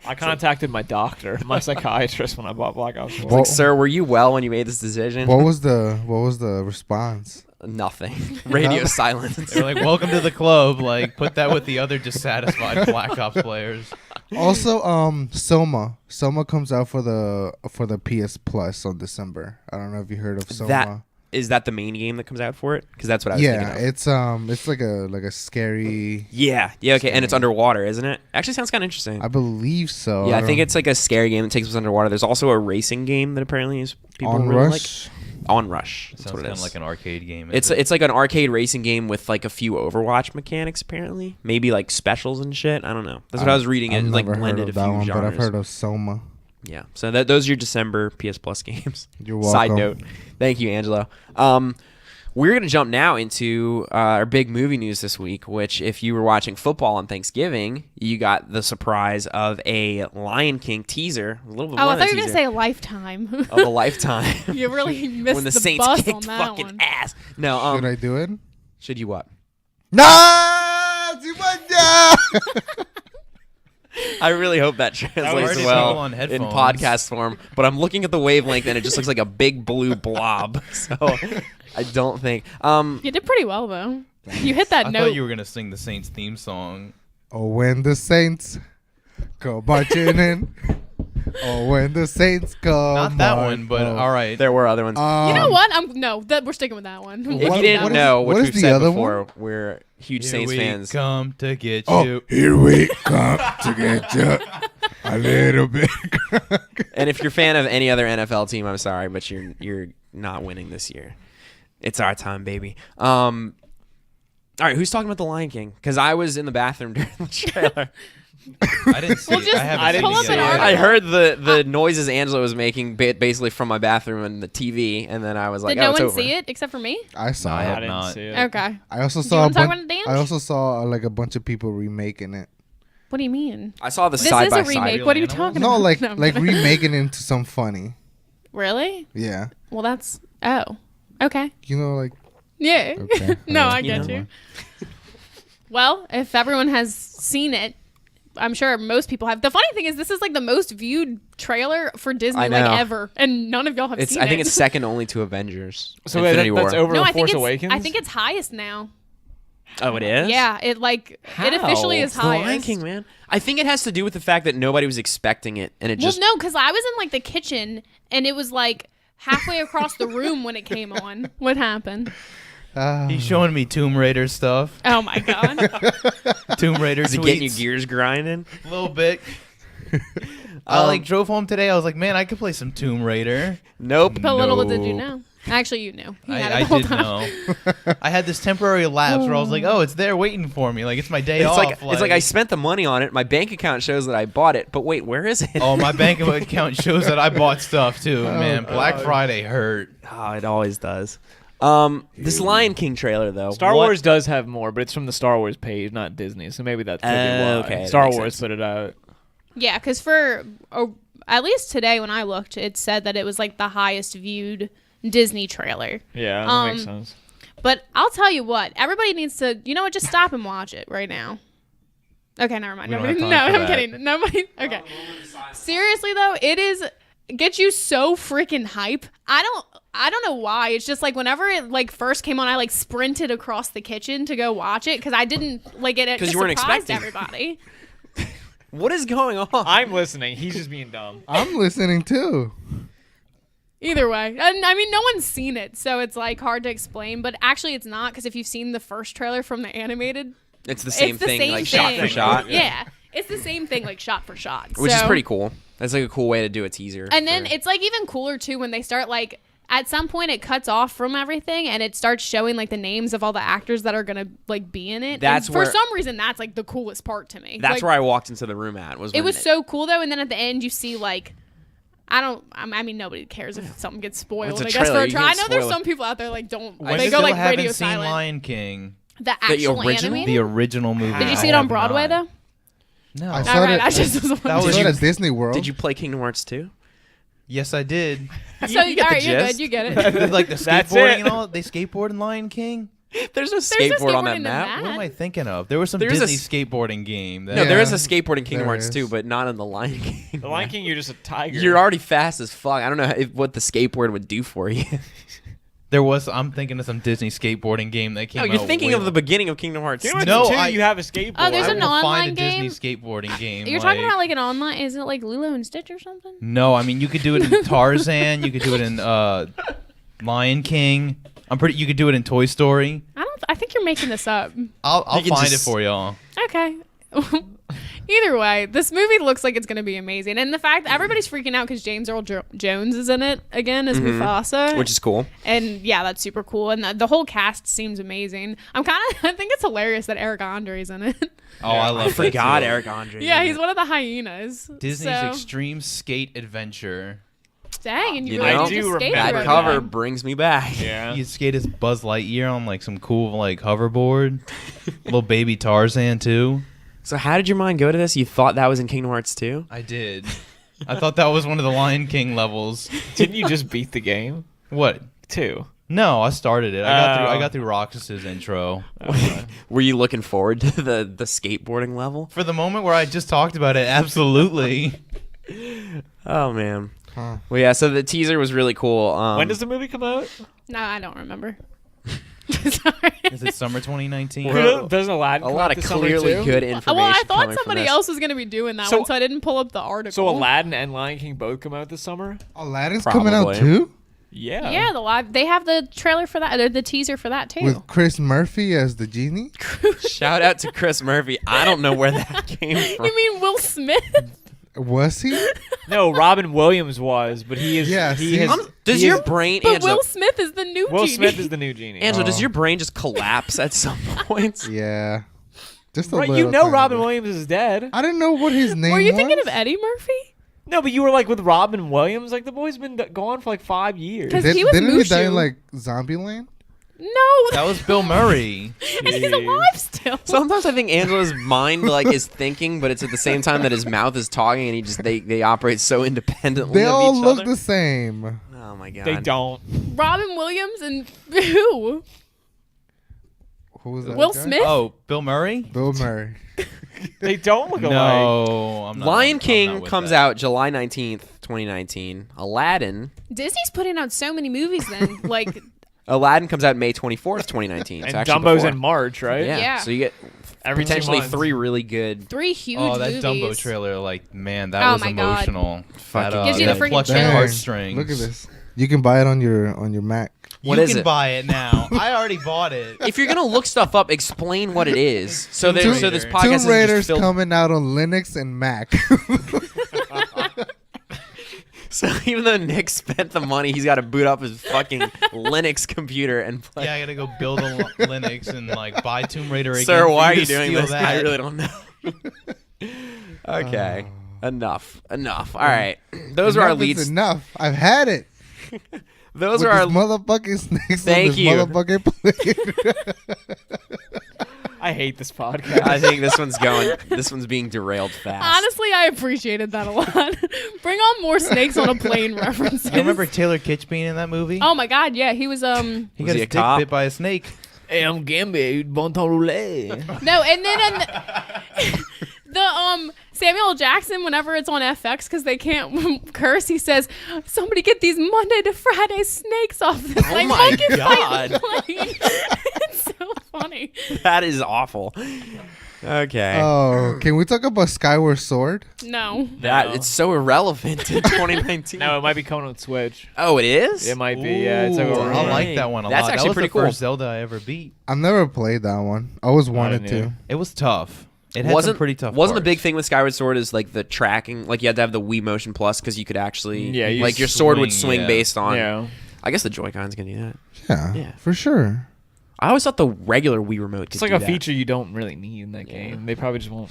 I contacted my doctor, my psychiatrist, when I bought Black Ops 4. Like, sir, were you well when you made this decision? What was the response? Nothing. Radio silence. They're like, welcome to the club. Like, put that with the other dissatisfied Black Ops players. Also, Soma comes out for the PS Plus on December. I don't know if you heard of Soma. Is that the main game that comes out for it? Because that's what I was thinking of. It's like a scary. Yeah, okay, and it's underwater, isn't it? Actually, sounds kind of interesting. I believe so. Yeah, I think it's like a scary game that takes place underwater. There's also a racing game that apparently is people On really Rush. like. On Rush. That's Sounds what it kind is. of like an arcade game. It's like an arcade racing game with like a few Overwatch mechanics apparently. Maybe like specials and shit. I don't know. That's what I was reading. It like blended a few genres. But I've heard of Soma. Yeah. So those are your December PS Plus games. You're welcome. Side note. Thank you, Angelo. We're going to jump now into our big movie news this week, which if you were watching football on Thanksgiving, you got the surprise of a Lion King teaser. A little bit Oh, more I than thought a you were going to teaser, say a lifetime. of a lifetime. You really missed when the the Saints bus kicked on that fucking one. ass. No, Should I do it? should you what? No! Simanja! I really hope that translates already well people on in headphones. podcast form, but I'm looking at the wavelength and it just looks like a big blue blob. So I don't think. You did pretty well, though. You hit that I note. thought you were gonna sing the Saints theme song. Oh, when the Saints go marching in. Oh, when the Saints go. Not that one, but all right. There were other ones. You know what? We're sticking with that one. if what- you didn't what is- know, what which is we've the said other before, one? we're huge Here Saints we fans. come to get Oh, you. here we come to get you a little bit. And if you're a fan of any other NFL team, I'm sorry, but you're not winning this year. It's our time, baby. All right, who's talking about the Lion King? Because I was in the bathroom during the trailer. I didn't see Well, it. just I haven't I seen didn't pull up it an yet. article. I heard the noises Angela was making basically from my bathroom and the TV, and then I was like, Did no it's one over. see it except for me? I saw No, I it. have I didn't not. see it. Okay. I also Do you saw. wanna talk about it, Dan? I also saw like a bunch of people remaking it. What do you mean? I saw the This side is by a side. remake. Real What are you animals? talking No, about? like No, I'm like kidding. remaking it into some funny. Really? Yeah, Well, that's okay. you know, like Yeah. Okay, No, I alright. get You know you. Well, if everyone has seen it, I'm sure most people have. The funny thing is, this is like the most viewed trailer for Disney I like know. ever, and none of y'all have seen it. I think it's second only to Avengers. So Infinity that's War. over no, The I think Force it's. Awakens? I think it's highest now. Oh, it is? Yeah, it officially is It's the Lion highest. King, man. I think it has to do with the fact that nobody was expecting it, and it Well, just no, because I was in like the kitchen, and it was like halfway across the room when it came on. What happened? He's showing me Tomb Raider stuff. Oh my god! Tomb Raider is it tweets. getting your gears grinding? A little bit. I drove home today. I was like, man, I could play some Tomb Raider. Nope. But little did you Nope. know. Actually, you knew. He had it I the whole did time. know. I had this temporary lapse where I was like, oh, it's there waiting for me. Like, it's my day It's off. like I spent the money on it. My bank account shows that I bought it, but wait, where is it? Oh, my bank account shows that I bought stuff too, man. Black Friday hurt. Oh, it always does. This Lion King trailer though. Star what- Wars does have more, but it's from the Star Wars page, not Disney. So maybe that could be why. Okay, that Star makes Wars sense. put it out. Yeah, because at least today when I looked, it said that it was like the highest viewed Disney trailer. Yeah, that makes Um, sense. But I'll tell you what, everybody needs to, you know what, just stop and watch it right now. Okay, never mind. We don't Nobody, have no, time for I'm that. kidding. Nobody. Okay. Seriously though, gets you so freaking hype. I don't know why. It's just like whenever it like first came on, I like sprinted across the kitchen to go watch it because I didn't like it. It 'Cause just you weren't surprised expecting. everybody. What is going on? I'm listening. He's just being dumb. I'm listening too. Either way, and I mean, no one's seen it, so it's like hard to explain. But actually, it's not because if you've seen the first trailer from the animated, It's the same it's the thing, same like thing. shot for shot. Yeah, it's the same thing, like shot for shot, Which is So- pretty cool. That's like a cool way to do a teaser. And then it's like even cooler too when they start like at some point it cuts off from everything and it starts showing like the names of all the actors that are gonna like be in it. That's and for where- some reason that's like the coolest part to me. That's like, where I walked into the room at. it was so cool though, and then at the end you see like I mean nobody cares if something gets spoiled. It's a I guess for trailer, a you try. I can't know there's spoil it. some people out there like don't I they still go like haven't radio seen silent. Lion King, The actual original? animated? the original movie. Did you see I it on have Broadway not. though? No. I All saw right, it. I just was That wondering. was Did you you- at Disney World? Did you play Kingdom Hearts 2? Yes, I did. So You get all the right, you're gist. good. You get it. Like the That's skateboarding it. and all. They skateboard in Lion King. There's no no skateboard on that skateboarding in map. that. What am I thinking of? There was some There's a Disney skateboarding game. That, No, there is a Yeah, skateboard in Kingdom there Hearts is. 2, but not in the Lion King. The Lion King, you're just a tiger. You're already fast as fuck. I don't know what the skateboard would do for you. There was. I'm thinking of some Disney skateboarding game that came No, out. you're thinking way- of the beginning of Kingdom Hearts. Kingdom 2. Hearts No, 2, I- you have a skateboard. Oh, there's I an will find online a game? Disney skateboarding game. You're talking about like an online? Is it like Lilo and Stitch or something? No, I mean you could do it in Tarzan. You could do it in Lion King. You could do it in Toy Story. I think you're making this up. I'll You can find it just- for y'all. Okay. Either way, this movie looks like it's going to be amazing. And the fact that everybody's freaking out because James Earl Jones is in it again as Mufasa. Which is cool. And yeah, that's super cool. And the whole cast seems amazing. I think it's hilarious that Eric Andre's in it. Oh, I love I forgot that too. Eric Andre. Yeah, he's one of the hyenas. Disney's So, Extreme Skate Adventure. dang, and you You really know, just I do skated remember That right cover now. brings me back. Yeah. You skate as Buzz Lightyear on like some cool like hoverboard. Little baby Tarzan too. So how did your mind go to this? You thought that was in Kingdom Hearts 2? I did. I thought that was one of the Lion King levels. Didn't you just beat the game? What? 2. No, I started it. I Oh. got through Roxas's intro. Were you looking forward to the skateboarding level? For the moment where I just talked about it, absolutely. Oh man. Huh. Well, yeah. So the teaser was really cool. When does the movie come out? No, I don't remember. Sorry. Is it summer 2019? Well, Doesn't Aladdin a come lot out of this summer clearly too? good information. Well, I thought coming from somebody this. else was going to be doing that So- one, so I didn't pull up the article. So Aladdin and Lion King both come out this summer? Aladdin's coming out Probably. too, Yeah. Yeah, they have the trailer for that, or the teaser for that too. with Chris Murphy as the genie. Shout out to Chris Murphy. I don't know where that came from. You mean Will Smith? Was he? No, Robin Williams was, but he is. Yes, he yes. is. Does he your is- brain, But Angela? Will Smith is the new Will genie. Smith is the new genie. Angela, does Oh. your brain just collapse at some point? Yeah, just a Right, little. you know tiny Robin bit. Williams is dead. I didn't know what his name Were you was. thinking of Eddie Murphy? No, but you were like with Robin Williams. Like the boy's been gone for like 5 years. 'Cause he was Didn't he die Mushu. in like Zombieland? No, That was Bill Murray. and he's alive still. Sometimes I think Angela's mind like is thinking, but it's at the same time that his mouth is talking, and they operate so independently. They of all each look other. the same. Oh my god. They don't. Robin Williams and who? Who was that? Will guy? Smith? Oh, Bill Murray? Bill Murray. They don't look alike. No, I'm not. Lion I'm King not with comes that. out July 19th, 2019. Disney's putting out so many movies then. Like, Aladdin comes out May 24th, 2019. And so actually Dumbo's before. in March, right? Yeah. Yeah. So you get Every 2 potentially months. 3 really good. 3 huge Oh, that movies. Dumbo trailer, like, man, that Oh was my God. emotional. Fucking Gives you the that freaking plucked chills. your Dang. heartstrings. Look at this. You can buy it on your Mac. What you is can it? buy it now. I already bought it. If you're gonna look stuff up, explain what it is. So Tomb so this Raider. podcast Tomb is Raider's just filled. coming out on Linux and Mac. So even though Nick spent the money, he's got to boot up his fucking Linux computer and play. Yeah, I gotta go build a Linux and like buy Tomb Raider again. Sir, for why are to you doing steal this? That. I really don't know. Okay, enough. All right, those are our Enough is leads. Enough. I've had it. Those With are our. this motherfucking snakes Thank on this you. motherfucking plate. I hate this podcast. I think this one's being derailed fast. Honestly, I appreciated that a lot. Bring on more snakes on a plane references. You remember Taylor Kitsch being in that movie? Oh my god, yeah, he was he Was got he his a dick cop? bit by a snake. Hey, I'm Gambit, bon temps roulé. No, and then the Samuel L. Jackson, whenever it's on FX because they can't curse, he says, "Somebody get these Monday to Friday snakes off this like my monkey God. fighting plane." It's so funny. That is awful. Okay. Oh, can we talk about Skyward Sword? No. That No. it's so irrelevant in 2019. No, it might be coming on Switch. Oh, it is? It might be, yeah. It's like a Ooh, I rumor. like that one a That's lot. actually That was pretty the cool. first Zelda I ever beat. I've never played that one. I always wanted didn't to. either. It was tough. It had wasn't some pretty tough. Wasn't the parts. big thing with Skyward Sword is like the tracking, like you had to have the Wii Motion Plus because you could actually, Yeah, you like your sword would swing, swing yeah. based on. Yeah. I guess the Joy-Cons can do that. Yeah, for sure. I always thought the regular Wii remote could It's like do a that. feature you don't really need in that game. They probably just won't.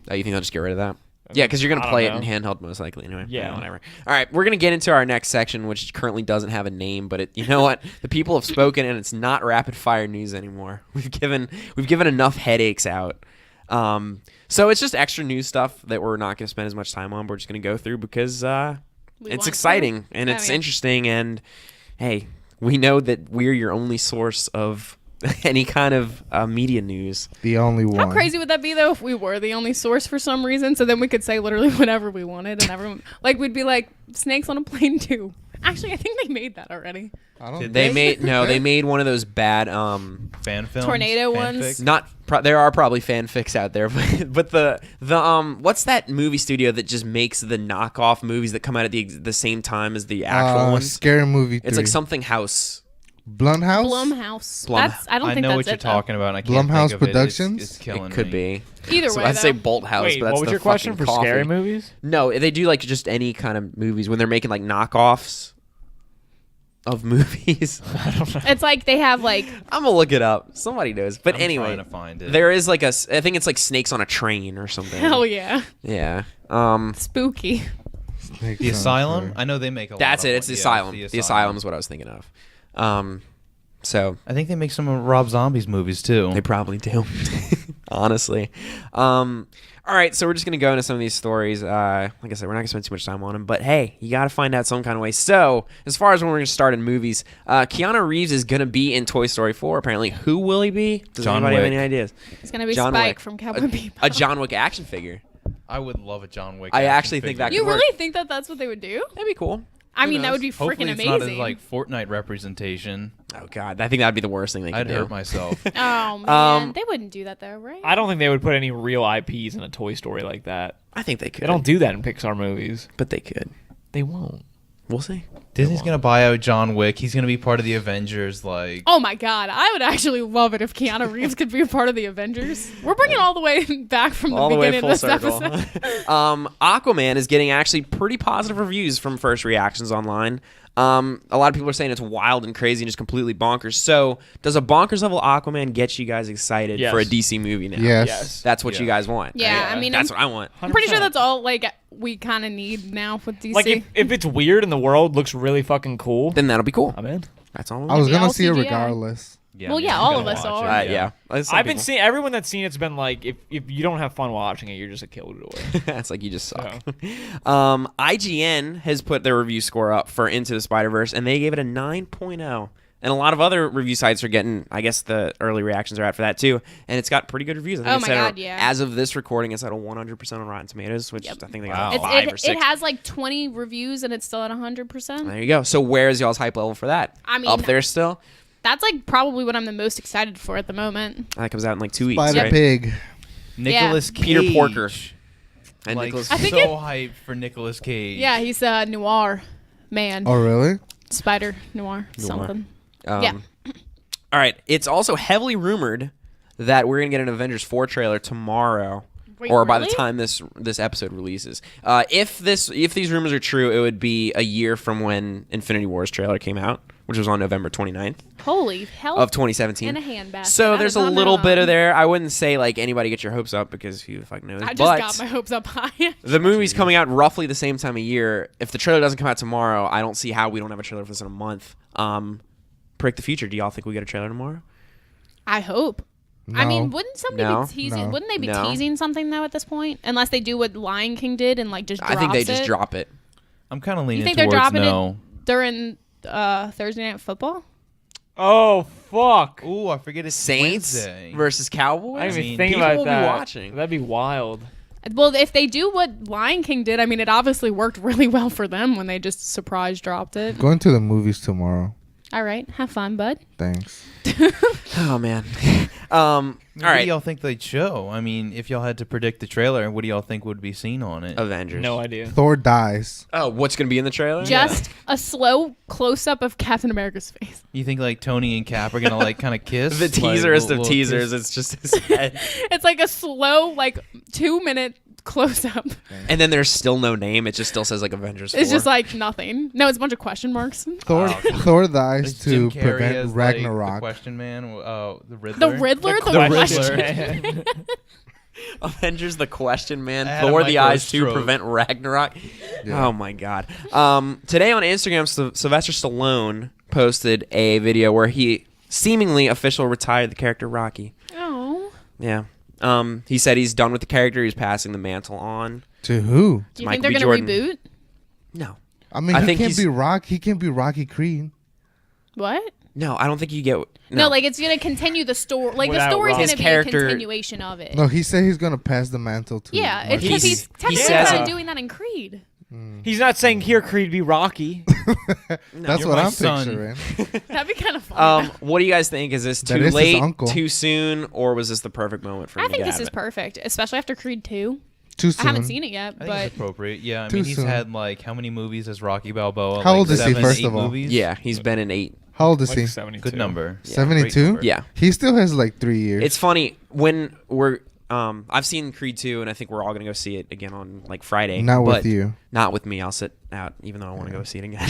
Oh, you think they'll just get rid of that? Yeah, because you're going to I play don't it in know. handheld most likely anyway. Yeah. Whatever. All right, we're going to get into our next section, which currently doesn't have a name, but you know what? The people have spoken, and it's not rapid fire news anymore. We've given enough headaches out. So it's just extra news stuff that we're not going to spend as much time on. We're just going to go through because it's exciting and it's interesting. And hey, we know that we're your only source of any kind of media news. The only one. How crazy would that be though if we were the only source for some reason? So then we could say literally whatever we wanted, and everyone we'd be like snakes on a plane too. Actually, I think they made that already. I don't. They made one of those bad fan films, Tornado fanfics? ones. there are probably fanfics out there, but the what's that movie studio that just makes the knockoff movies that come out at the same time as the actual ones? Scary Movie 3. It's like something house. Blumhouse. Blumhouse. Blum- I don't I think know that's what you're it, though. talking about. And I can't Blumhouse think of Productions? It's killing It could me. be. Either So way, I'd say though. Bolt House, Wait, but that's what was the your question fucking for coffee. scary movies? No, they do like just any kind of movies when they're making like knockoffs of movies. It's like they have like I'm gonna look it up. Somebody knows. But I'm anyway, trying to find it. there is like I think it's like Snakes on a Train or something. hell yeah, Yeah. spooky. The Asylum. I know they make a lot. That's of it. It's the ones. Asylum. Yeah, The Asylum is what I was thinking of. So I think they make some of Rob Zombie's movies too. they probably do. Honestly. All right, so we're just going to go into some of these stories. Like I said, we're not going to spend too much time on them. But, hey, you got to find out some kind of way. So, as far as when we're going to start in movies, Keanu Reeves is going to be in Toy Story 4, apparently. Who will he be? Does John anybody have Wick. any ideas? It's gonna be John Spike Wick. from Cowboy Bebop. A John Wick action figure. I would love a John Wick. I action actually think figure. that You could work. really think that that's what they would do? That'd be cool. I Who mean, that knows? would be Hopefully freaking it's not amazing. as like Fortnite representation. Oh, God. I think that would be the worst thing they could I'd do. hurt myself. Oh man, they wouldn't do that though, right? I don't think they would put any real IPs in a Toy Story like that. I think they could. They don't do that in Pixar movies. But they could. They won't. We'll see. Disney's gonna buy out John Wick. He's gonna be part of the Avengers. Like, Oh my god, I would actually love it if Keanu Reeves could be a part of the Avengers. We're bringing all the way back from the All the way beginning of full this circle. episode. Aquaman is getting actually pretty positive reviews from first reactions online. A lot of people are saying it's wild and crazy and just completely bonkers. So, does a bonkers level Aquaman get you guys excited Yes. for a DC movie now? Yes. That's what you Yeah. guys want. Yeah, I mean, that's what I want. I'm pretty sure that's all like we kind of need now with DC. Like, if it's weird and the world looks really fucking cool, Then that'll be cool. I'm in. That's all. I was Maybe gonna all see it CGI. regardless. Well, yeah, I'm all gonna of us watch are. it, Yeah. I've been seeing everyone that's seen it's been like if you don't have fun watching it, you're just a killjoy. That's like you just suck. IGN has put their review score up for Into the Spider-Verse, and they gave it a 9.0. And a lot of other review sites are getting, I guess the early reactions are out for that too. And it's got pretty good reviews. I think Oh it's my at God, yeah. As of this recording, it's at a 100% on Rotten Tomatoes, which Yep. I think they Wow. got 5 or 6. It has like 20 reviews and it's still at 100%. There you go. So where's y'all's hype level for that? I mean- up there still? That's like probably what I'm the most excited for at the moment. That comes out in like 2 weeks, Spider right? Pig. Nicholas Cage. Peter Porker. And Like, Nicolas I think so hyped for Nicolas Cage. Yeah, he's a noir man. Oh really? Spider noir, something. Yeah. All right. It's also heavily rumored that we're going to get an Avengers 4 trailer tomorrow. Wait, or by the really? time this episode releases. If these rumors are true, it would be a year from when Infinity War's trailer came out, which was on November 29th Holy hell. of 2017. In a handbasket. So I there's did a not little know bit that. of there. I wouldn't say like anybody get your hopes up because who the fuck knows. I just but got my hopes up high. the movie's coming out roughly the same time of year. If the trailer doesn't come out tomorrow, I don't see how we don't have a trailer for this in a month. Predict the future. Do y'all think we get a trailer tomorrow? I hope. No. I mean, wouldn't somebody No. be teasing? No. Wouldn't they be No. teasing something though at this point? Unless they do what Lion King did and like just drops I think they it. just drop it. I'm kind of You leaning think they're towards dropping no. it during Thursday Night Football? Oh fuck! Ooh, I forget it's Saints Wednesday. versus Cowboys. I didn't mean, even think people about will be that. watching. That'd be wild. Well, if they do what Lion King did, I mean, it obviously worked really well for them when they just surprise dropped it. Going to the movies tomorrow. All right, have fun, bud. Thanks. Oh man. All What do right. y'all think they'd show? I mean, if y'all had to predict the trailer, what do y'all think would be seen on it? Avengers. No idea. Thor dies. Oh, what's gonna be in the trailer? Just a slow close up of Captain America's face. You think like Tony and Cap are gonna like kind of kiss? The Like, teaserest of little teasers. kiss? It's just his head. It's like a slow, like 2-minute close up. And then there's still no name. It just still says like Avengers 4. It's just like nothing. No, it's a bunch of question marks. Thor dies Is Jim to Carrey prevent as, Ragnarok. Like, the Question Man, the Riddler. The Riddler, the question. Avengers the Question Man, I had a Thor the Eyes to micro-stroke. prevent Ragnarok. Yeah. Oh my god. Today on Instagram, Sylvester Stallone posted a video where he seemingly officially retired the character Rocky. Oh. Yeah. He said he's done with the character. He's passing the mantle on. To who? Do you Michael think B. they're gonna Jordan. reboot? No. I mean, I he think can't he's- be He can't be Rocky Creed. What? No, I don't think you get. No, like it's gonna continue the story. Like the Without story's Rock. gonna His be character- a continuation of it. No, he said he's gonna pass the mantle to. Yeah, it's Mark because He's- he's technically says- kind of doing that in Creed. He's not saying here Creed be Rocky. That's You're what my I'm son. picturing. That'd be kind of fun. What do you guys think? Is this That too is his late, uncle. too soon, or was this the perfect moment for I him think to this have is it? perfect, especially after Creed 2. Too I soon. haven't seen it yet, I think but it's appropriate. Yeah, I Too mean, he's soon. had like how many movies as Rocky Balboa? How like old is he, 7, first 8 of all? movies? Yeah, he's been in 8. How old is he? Like 72. Good number. Yeah. 72. Yeah. He still has like 3 years. It's funny when we're. I've seen Creed 2, and I think we're all gonna go see it again on like Friday. Not with but you. Not with me. I'll sit out, even though I want to go see it again.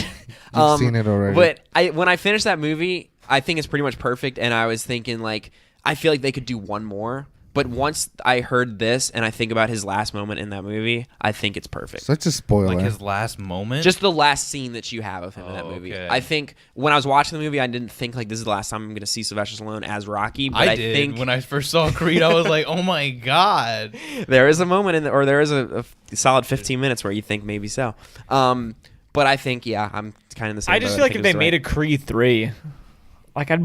You've seen it already. But when I finished that movie, I think it's pretty much perfect. And I was thinking like, I feel like they could do one more. But once I heard this, and I think about his last moment in that movie, I think it's perfect. Such a spoiler. Like his last moment. Just the last scene that you have of him in that movie. okay. I think when I was watching the movie, I didn't think like this is the last time I'm going to see Sylvester Stallone as Rocky. But I did. think When I first saw Creed, I was like, oh my god. there is a moment or there is a solid 15 minutes where you think maybe so. But I think I'm kind of the same. I just boat. feel like think if it was they the made right- a Creed 3, like I'd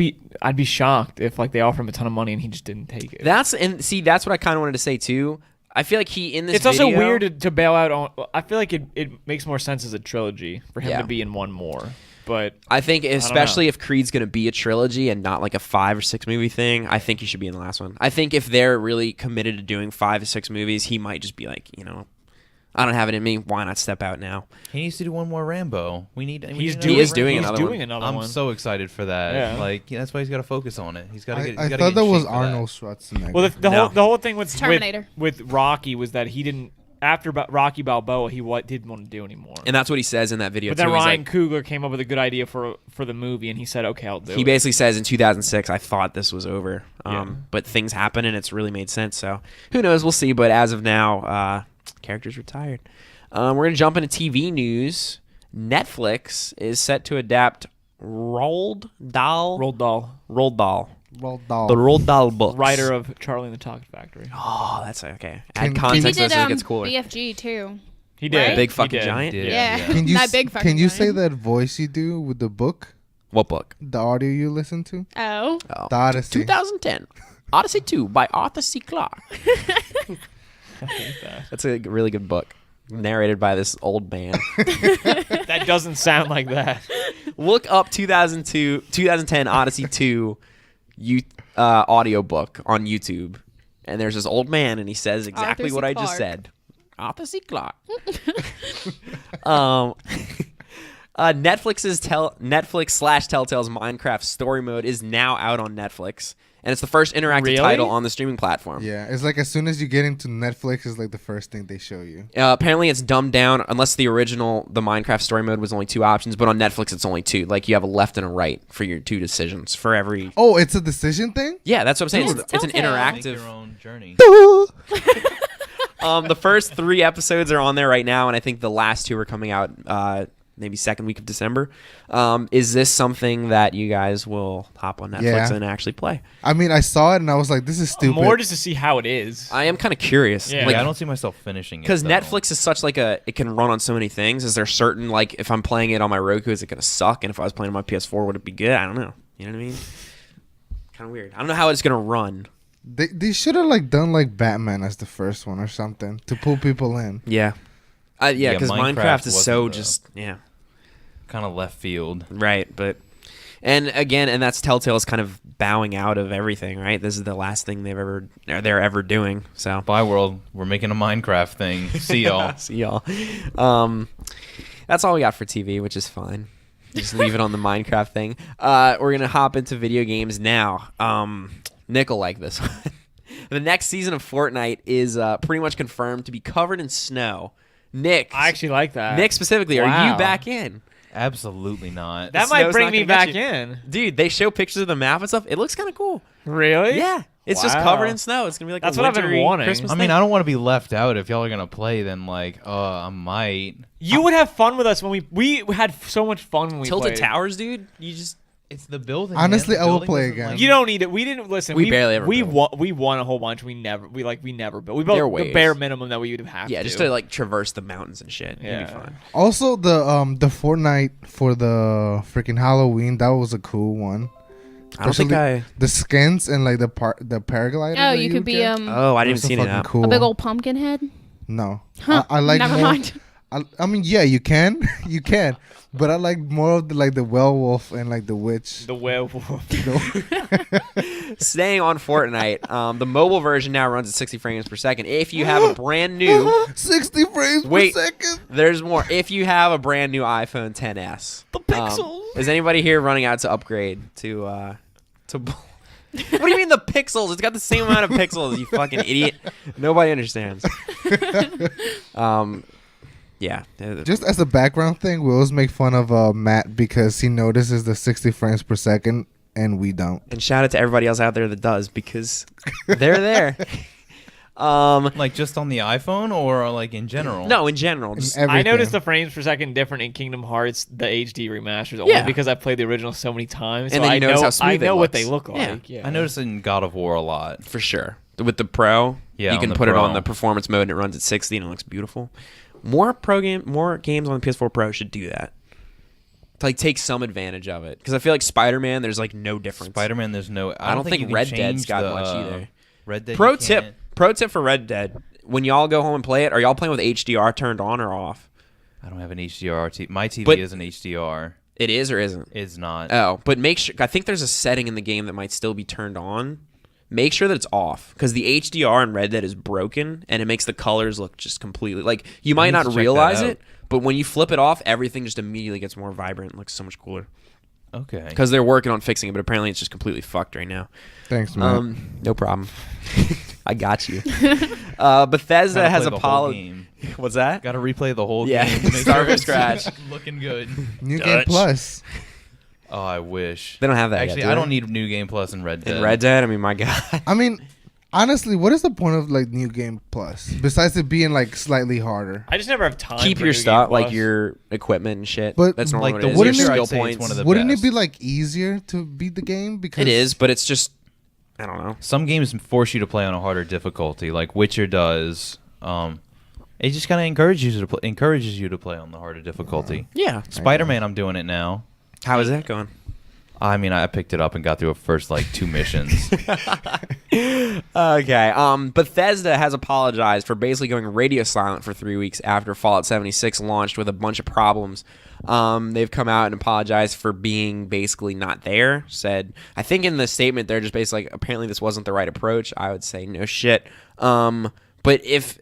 be shocked if like they offered him a ton of money and he just didn't take it. That's what I kind of wanted to say too. I feel like he in this. It's also video- weird to bail out on. I feel like it makes more sense as a trilogy for him Yeah. to be in one more. But I think especially know. if Creed's going to be a trilogy and not like a 5 or 6 movie thing, I think he should be in the last one. I think if they're really committed to doing 5 or 6 movies, he might just be like, I don't have it in me. Why not step out now? He needs to do one more Rambo. We need he's another doing, is doing Rambo. he's another doing one. another I'm one. so excited for that. Yeah. Like that's why he's got to focus on it. He's got to get. I he's gotta thought get that in was shape for Arnold Schwarzenegger. Well, the No. whole thing with Terminator. with Rocky was that he didn't after Rocky Balboa didn't want to do anymore. And that's what he says in that video But then too. He's Ryan like, Coogler came up with a good idea for the movie, and he said, "Okay, I'll do he it." basically says in 2006, I thought this was over. Yeah. But things happen and it's really made sense. So who knows? We'll see. But as of now, character's retired. We're going to jump into TV news. Netflix is set to adapt Roald Dahl. Roald Dahl, Roald Dahl. The Roald Dahl books. writer of Charlie and the Chocolate Factory. Oh, that's okay. Can- Add can- context he to this did as it gets cooler. BFG too. He did. Right? Big He fucking did. giant? Yeah. Can you That big fucking can you say giant. that voice you do with the book, What book? the audio you listen to? Oh. Oh. The Odyssey. 2010. Odyssey 2 by Arthur C. Clarke. That's a really good book. Narrated by this old man. That doesn't sound like that. Look up 2010 Odyssey 2 audiobook on YouTube. And there's this old man, and he says exactly Arthur what C. I just Clarke. said. Arthur C. Clarke. Netflix/Telltale's Minecraft Story Mode is now out on Netflix, and it's the first interactive Really? title on the streaming platform. Yeah, it's like as soon as you get into Netflix, it's like the first thing they show you. Apparently, it's dumbed down. Unless the Minecraft Story Mode was only 2 options, but on Netflix, it's only 2. Like you have a left and a right for your 2 decisions for every. Oh, it's a decision thing? Yeah, that's what I'm saying. Dude, It's an Telltale. Make your interactive. own journey. The first 3 episodes are on there right now, and I think the last 2 are coming out maybe second week of December. Is this something that you guys will hop on Netflix Yeah. and actually play? I mean, I saw it and I was like, this is stupid. More just to see how it is. I am kind of curious. Yeah. Like, I don't see myself finishing it because though. Netflix is such like it can run on so many things. Is there certain like if I'm playing it on my Roku, is it gonna suck? And if I was playing on my PS4, would it be good? I don't know. You know what I mean? Kind of weird. I don't know how it's gonna run. They should have like done like Batman as the first one or something to pull people in. Yeah. Yeah, Because Minecraft Minecraft is so wasn't the- just kind of left field. right, but and that's Telltale's kind of bowing out of everything, right? This is the last thing they're ever doing. So Bye world, we're making a Minecraft thing. See y'all. see y'all. That's all we got for TV, which is fine. Just leave it on the Minecraft thing. We're gonna hop into video games now. Nick will like this one. The next season of Fortnite is pretty much confirmed to be covered in snow. Nick, I actually like that. Nick specifically, are Wow. you back in? Absolutely not. That The might snow's bring not me gonna get back you. in. Dude, they show pictures of the map and stuff. It looks kind of cool. Really? Yeah. It's just Wow. covered in snow. It's going to be like That's a what I've been wintry wanting. Christmas I mean, thing. I don't want to be left out. If y'all are gonna play, then like, I might. You would have fun with us when we had so much fun when we Tilted played. Towers, dude. You just It's the building. Honestly, man. I The will building play doesn't, again. like- You don't need it. We didn't listen. We barely ever we built. we won a whole bunch. We never built. We There built are the ways. bare minimum that we would have yeah, just to like traverse the mountains and shit. It'd be Yeah. fun. Also, the Fortnite for the freaking Halloween, that was a cool one. I don't think Especially the skins and like the paraglider. Oh, that you could be get. Oh, I didn't Those are see any of fucking that. cool. a big old pumpkin head. No, Huh. I like Never more. mind. I mean, yeah, you can, you can, but I like more of the werewolf and like the witch. the werewolf. Staying on Fortnite, the mobile version now runs at 60 frames per second. If you have a brand new, 60 frames Wait. per second. there's more. If you have a brand new iPhone 10s, The pixels. is anybody here running out to upgrade to? What do you mean the pixels? It's got the same amount of pixels. You fucking idiot. Nobody understands. Yeah. Just as a background thing, we always make fun of Matt because he notices the 60 frames per second and we don't. And shout out to everybody else out there that does because they're there. Like just on the iPhone or like in general? No, in general. Just, Everything. I noticed the frames per second different in Kingdom Hearts, the HD remasters, only Yeah. because I played the original so many times. And so then you I notice know, how smooth I it know what looks. they look Yeah. like. Yeah. I noticed it in God of War a lot. for sure. With the Pro, Yeah, you on can the put it Pro. on the performance mode and it runs at 60 and it looks beautiful. More games on the PS4 Pro should do that. To like take some advantage of it. Because I feel like Spider-Man, there's like no difference. Spider-Man, there's no. I don't think you can Red Dead's change got the, much either. Red Dead. Pro you tip for Red Dead. When y'all go home and play it, are y'all playing with HDR turned on or off? I don't have an HDR. My TV But- is an HDR. It is or isn't? It's not. Oh, but make sure. I think there's a setting in the game that might still be turned on. Make sure that it's off because the HDR in Red Dead is broken and it makes the colors look just completely like you might need not to check realize that it, but when you flip it off, everything just immediately gets more vibrant and looks so much cooler Okay. because they're working on fixing it, but apparently it's just completely fucked right now. Thanks, Matt. No problem. I got you. Bethesda has apologized. What's that? Got to replay the whole Yeah, game. to make start sure from it's scratch. Looking good. New Dutch. Game Plus. Oh, I wish. They don't have that Actually, yet, do I they? don't need New Game Plus in Red Dead. In Red Dead. I mean, my God. I mean, honestly, what is the point of like New Game Plus besides it being like slightly harder? I just never have time. Keep for your New Game stuff, like Plus. your equipment and shit. But, That's normally like, what the it is. wouldn't Your it- skill I'd say it's points. one of the Wouldn't it best. be like easier to beat the game? Because It is, but it's just I don't know. Some games force you to play on a harder difficulty, like Witcher does. It just kind of encourages you to play on the harder difficulty. Yeah. Spider-Man, I'm doing it now. How is that going? I mean, I picked it up and got through the first like 2 missions. Okay. Bethesda has apologized for basically going radio silent for 3 weeks after Fallout 76 launched with a bunch of problems. They've come out and apologized for being basically not there. Said, I think in the statement they're just basically like, apparently this wasn't the right approach. I would say no shit. But if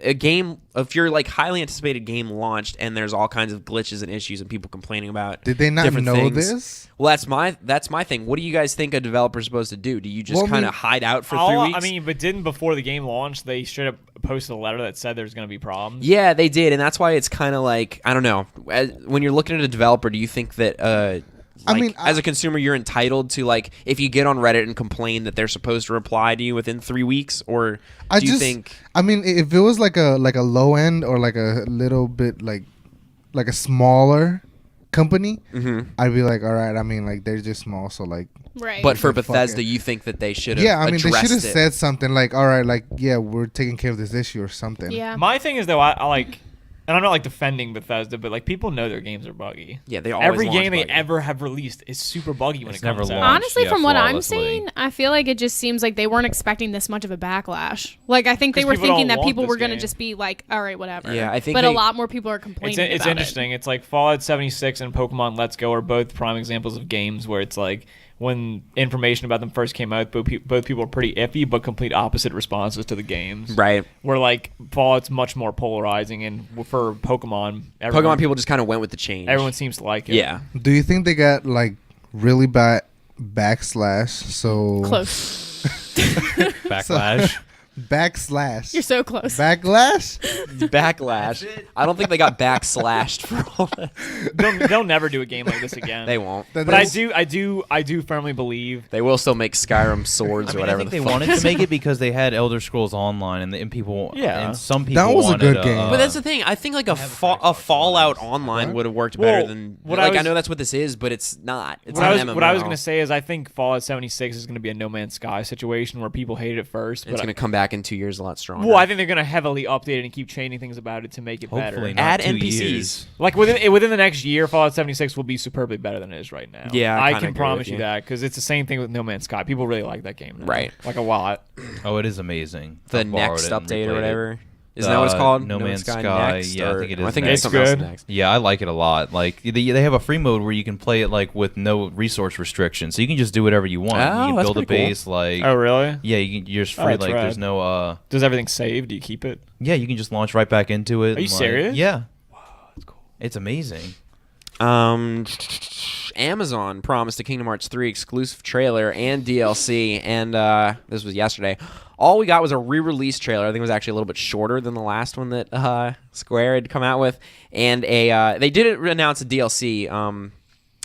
your like highly anticipated game launched and there's all kinds of glitches and issues and people complaining about, did they not different know things, this? Well, that's my thing. What do you guys think a developer's supposed to do? Do you just Well, I kind mean, of hide out for 3 All- weeks? I mean, but didn't before the game launched, they straight up posted a letter that said there's going to be problems? yeah, they did, and that's why it's kind of like I don't know. When you're looking at a developer, do you think that? As a consumer, you're entitled to like if you get on Reddit and complain that they're supposed to reply to you within 3 weeks, or do you think? I mean, if it was like a low end or like a little bit like a smaller company, I'd be like, all right. I mean, like they're just small, so like. Right. But for Fuck Bethesda, it. you think that they should have? Yeah, I mean, they should have addressed it? said something like, all right, like yeah, we're taking care of this issue or something. yeah. My thing is though, I like, and I'm not like defending Bethesda, but like people know their games are buggy. Yeah, they always Every launch game they buggy. ever have released is super buggy when It's it comes never out. launched. Honestly, yeah, from what I'm flawlessly. seeing, I feel like it just seems like they weren't expecting this much of a backlash. Like, I think they 'Cause were people thinking don't that want people this were going to game. just be like, all right, whatever. Yeah, I think But they- a lot more people are complaining It's about interesting. It's like Fallout 76 and Pokemon Let's Go are both prime examples of games where it's like when information about them first came out, both people were pretty iffy, but complete opposite responses to the games. Right. Where like Fallout's much more polarizing, and for Pokemon, Pokemon people just kind of went with the change. everyone seems to like it. Yeah. Do you think they got like really bad backslash? So Close. Backlash. Backslash. You're so close. Backlash? Backlash. I don't think they got backslashed for all that. They'll never do a game like this again. They won't. But I do firmly believe They will still make Skyrim swords I or mean, whatever I think the they fuck. wanted to make it because they had Elder Scrolls Online, and people, Yeah. and some people That was a wanted, good game. But that's the thing. I think like a Fallout Online would have worked better than. what Like I I know was- that's what this is, but it's not. It's what I not was, an MMO. what I was going to say is I think Fallout 76 is going to be a No Man's Sky situation where people hate it first. It's But going to come back in 2 years a lot stronger. well, I think they're going to heavily update it and keep changing things about it to make it Hopefully better. not Add 2 NPCs. years. Like within the next year, Fallout 76 will be superbly better than it is right now. Yeah, I I kinda can agree promise with you you. that because it's the same thing with No Man's Sky. People really like that game now. Right. Like a lot. Oh, it is amazing. the I've borrowed next it and update or replayed it. whatever. Isn't that what it's called? No Man's Sky. Next, Yeah, I or- think it I is think next. it's something else Good. next. Yeah, I like it a lot. Like they have a free mode where you can play it like with no resource restrictions, so you can just do whatever you want. Oh, you can that's build a pretty cool. base. Like Oh, really? yeah, you're just Oh, free. that's like rad. there's no Does everything save? Do you keep it? yeah, you can just launch right back into it. Are you and, like, serious? Yeah, That's cool. it's amazing. Amazon promised a Kingdom Hearts 3 exclusive trailer and DLC, and this was yesterday. All we got was a re-release trailer. I think it was actually a little bit shorter than the last one that Square had come out with, and they did announce a DLC.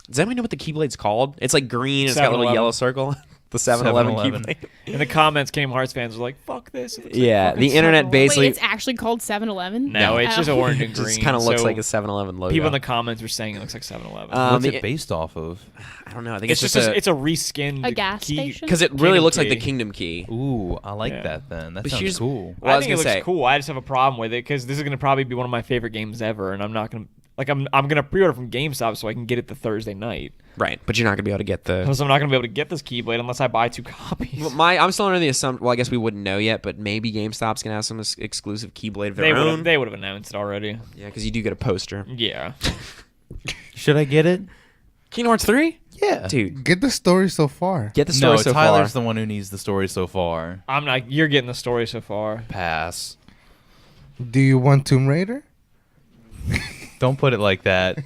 Does anybody know what the Keyblade's called? It's like green. It's got a little 7-Eleven. yellow circle. The 7-Eleven 7-Eleven. Keyblade. In the comments, Kingdom Hearts fans were like, "Fuck this." It looks like Yeah, fucking the internet 7-Eleven. basically. Wait, it's actually called 7-Eleven? No, it's just Oh. orange and It green. just kind of looks so like a 7-Eleven logo. People in the comments were saying it looks like 7-Eleven. Um, What's the- it based off of? I don't know. I think it's just it's a reskinned A gas key. station? because it really Kingdom looks like the Key. Kingdom Key. Ooh, I like Yeah. that. Then that But sounds here's- cool. Well, I I was think it gonna looks say- cool. I just have a problem with it because this is gonna probably be one of my favorite games ever, and I'm not gonna like I'm gonna pre-order from GameStop so I can get it the Thursday night. Right, but you're not gonna be able to get the. Because I'm not gonna be able to get this Keyblade unless I buy 2 copies. Well, I'm still under the assumption. Well, I guess we wouldn't know yet, but maybe GameStop's gonna have some exclusive Keyblade of their own. They would have announced it already. Yeah, because you do get a poster. Yeah. Should I get it? Kingdom Hearts 3? Yeah, Dude, Get the story so far. get the story No, so Tyler's far. the one who needs the story so far. I'm not. You're getting the story so far. Pass. Do you want Tomb Raider? Don't put it like that.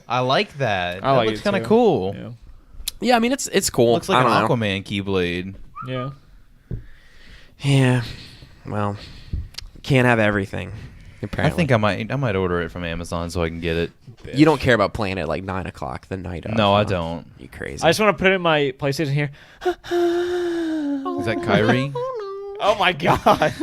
I like that. I That like looks it kind of too. cool. Yeah. Yeah, I mean it's cool. Looks like I an don't know. Aquaman Keyblade. Yeah. Yeah, well, can't have everything. I Apparently, think I might order it from Amazon so I can get it. you don't care about playing it like 9 o'clock the night of. No, I huh? don't. You crazy? I just want to put it in my PlayStation here. Is that Kyrie? Oh my god.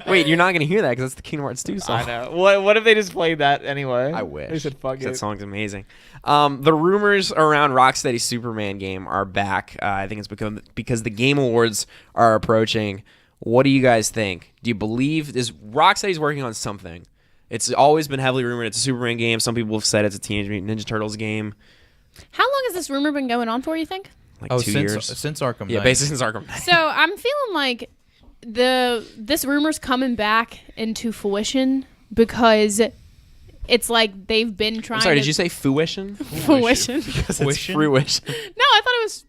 Wait, you're not gonna hear that because it's the Kingdom Hearts 2 song. I know. What if they just played that anyway? I wish. They said fuck That it. song's amazing. The rumors around Rocksteady's Superman game are back. I think it's because the Game Awards are approaching. What do you guys think? Do you believe is Rocksteady's working on something? It's always been heavily rumored it's a Superman game. Some people have said it's a Teenage Mutant Ninja Turtles game. How long has this rumor been going on for, you think? Like 2 since years. since Arkham Yeah, Knight. basically since Arkham Knight. So I'm feeling like this rumor's coming back into fruition because it's like they've been trying I'm sorry, to did you say fruition? fruition. Because it's Fruition? fruition. No, I thought it was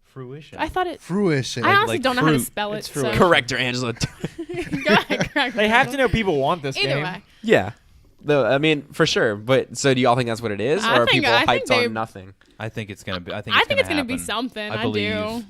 Fruition. I thought it Fruition. I honestly like don't know how to fruit. spell it. It's So. fruition. Corrector, Angela. Go ahead, correct They me. have to know people want this Either game. way. Yeah. Though I mean, for sure. But so do y'all think that's what it is? Or I are think- people I think hyped they- on nothing? I think it's gonna be. I think it's gonna be happen. something. I I believe. do.